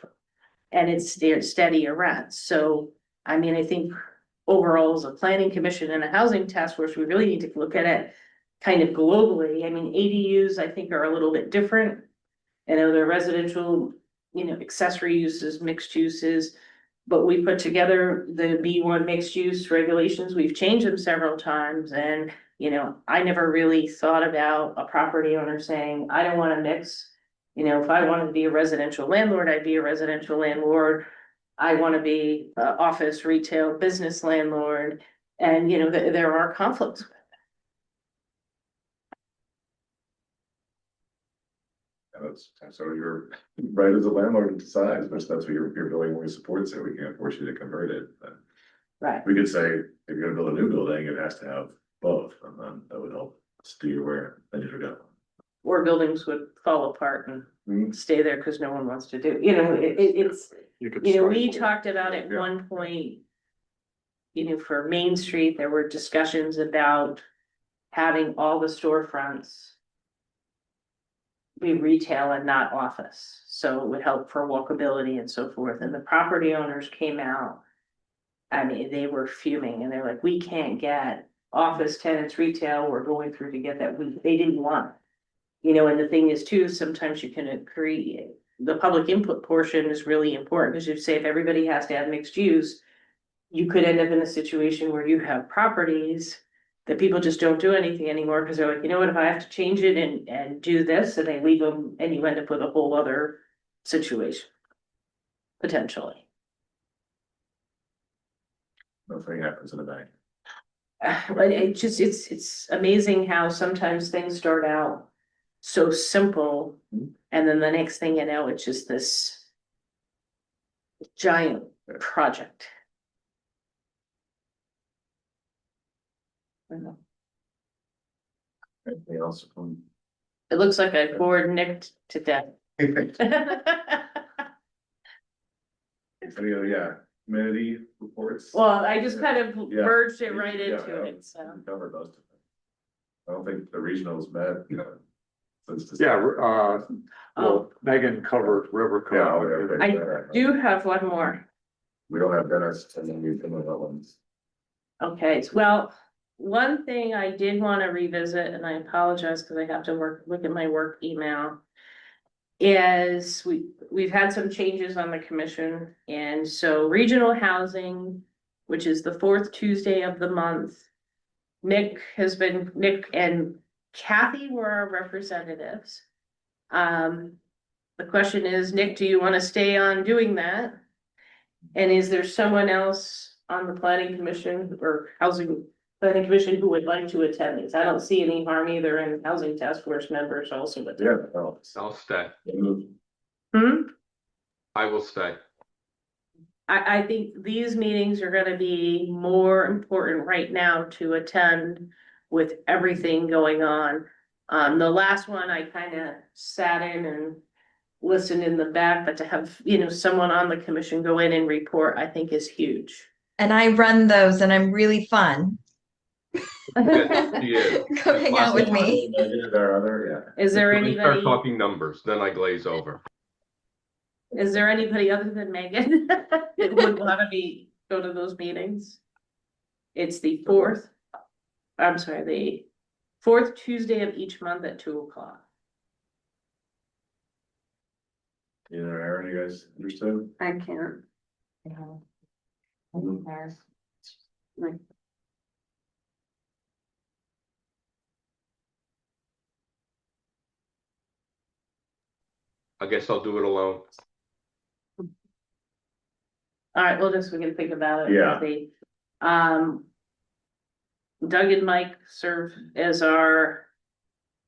And it's steadier rent, so, I mean, I think overall as a planning commission and a housing task force, we really need to look at it. Kind of globally, I mean, ADUs, I think, are a little bit different. I know they're residential, accessory uses, mixed uses. But we put together the B1 mixed use regulations, we've changed them several times, and, I never really thought about a property owner saying, I don't wanna mix. If I wanted to be a residential landlord, I'd be a residential landlord. I wanna be a office, retail, business landlord, and, there are conflicts. So you're right as a landlord to decide, but that's what your building only supports it, we can't force you to convert it. But Right. we could say, if you're gonna build a new building, it has to have both, and then that would help steer where then you go. Or buildings would fall apart and Mhm. stay there because no one wants to do, it's, You could we stifle. talked about at Yeah. one point. For Main Street, there were discussions about having all the storefronts. Be retail and not office, so it would help for walkability and so forth, and the property owners came out. I mean, they were fuming and they're like, we can't get office tenants, retail, we're going through to get that, they didn't want. And the thing is too, sometimes you can agree, the public input portion is really important, because you say if everybody has to have mixed use. You could end up in a situation where you have properties that people just don't do anything anymore, because they're like, you know what, if I have to change it and do this, and they leave them, and you end up with a whole other situation. Potentially. Nothing happens in the bank. But it's amazing how sometimes things start out so simple, and then the next thing you know, it's just this giant project. I don't know. Anything else from? It looks like I bored Nick to death. Yeah, committee reports. Well, I just kind of Yeah. merged it right Yeah, into yeah. it, so. We covered those. I don't think the regionals met, since. Yeah, Oh, well, Megan covered River. Yeah, okay. I do have one more. We don't have Dennis and then we come with that ones. Okay, well, one thing I did want to revisit, and I apologize because I have to look at my work email. Is we've had some changes on the commission, and so regional housing, which is the fourth Tuesday of the month. Nick and Kathy were our representatives. The question is, Nick, do you want to stay on doing that? And is there someone else on the planning commission or housing planning commission who would like to attend these? I don't see any harm either in housing task force members also. But Yeah. Oh. I'll stay. I will stay. I think these meetings are gonna be more important right now to attend with everything going on. The last one, I kind of sat in and listened in the back, but to have, someone on the commission go in and report, I think is huge. And I run those and I'm really fun. Yeah. Go hang out with me. There are other, Is there When we start anybody, talking numbers, then I glaze over. is there anybody other than Megan that would want to go to those meetings? It's the fourth Tuesday of each month at 2:00. Either Aaron, you guys interested? I can't. I guess I'll do it alone. All right, we can think about it. Yeah. Doug and Mike serve as our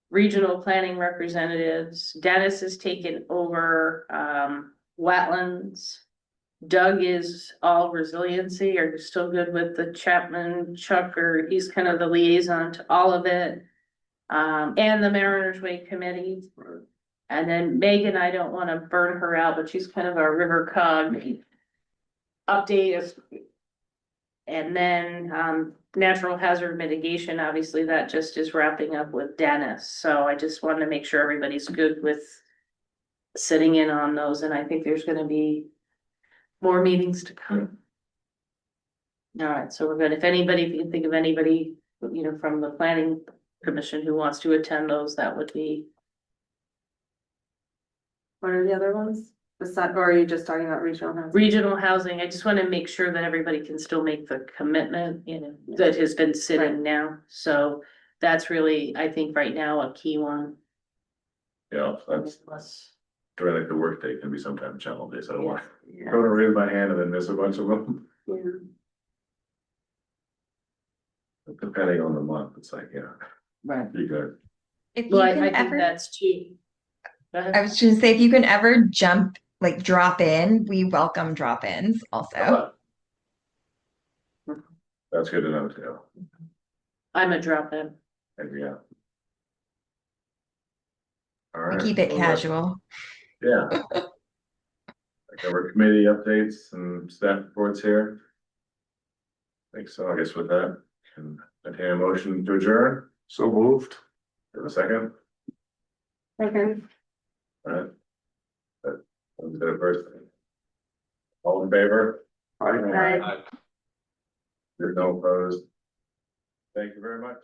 regional planning representatives. Dennis has taken over, wetlands. Doug is all resiliency. Are you still good with the Chapman Chuck, or he's kind of the liaison to all of it? And the Mariners Way Committee. And then Megan, I don't want to burn her out, but she's kind of our river cog update us. And then natural hazard mitigation, obviously that just is wrapping up with Dennis. So I just wanted to make sure everybody's good with sitting in on those, and I think there's gonna be more meetings to come. All right, so we're good. If you can think of anybody, from the planning commission who wants to attend those, that would be. What are the other ones? Or are you just talking about regional housing? Regional housing, I just want to make sure that everybody can still make the commitment, that has been sitting now. So that's really, I think right now, a key one. Yeah, that's, Plus, I feel like the workday can be sometimes challenging, so I don't want to Yeah. go to raise my hand and then miss a bunch of them. Yeah. Depending on the month, it's like, right. be good. If you Well, I can think ever, that's too. Go ahead. I was just gonna say, if you can ever drop in, we welcome drop-ins also. That's good to know too. I'm a drop in. And yeah. All We right. keep it well, casual. Yeah. I covered committee updates and staff reports here. I think so, I guess with that, and entertain a motion to adjourn. So moved. Give a second. Okay. All right. Let's do it first. All in favor? Right. There's no opposed. Thank you very much.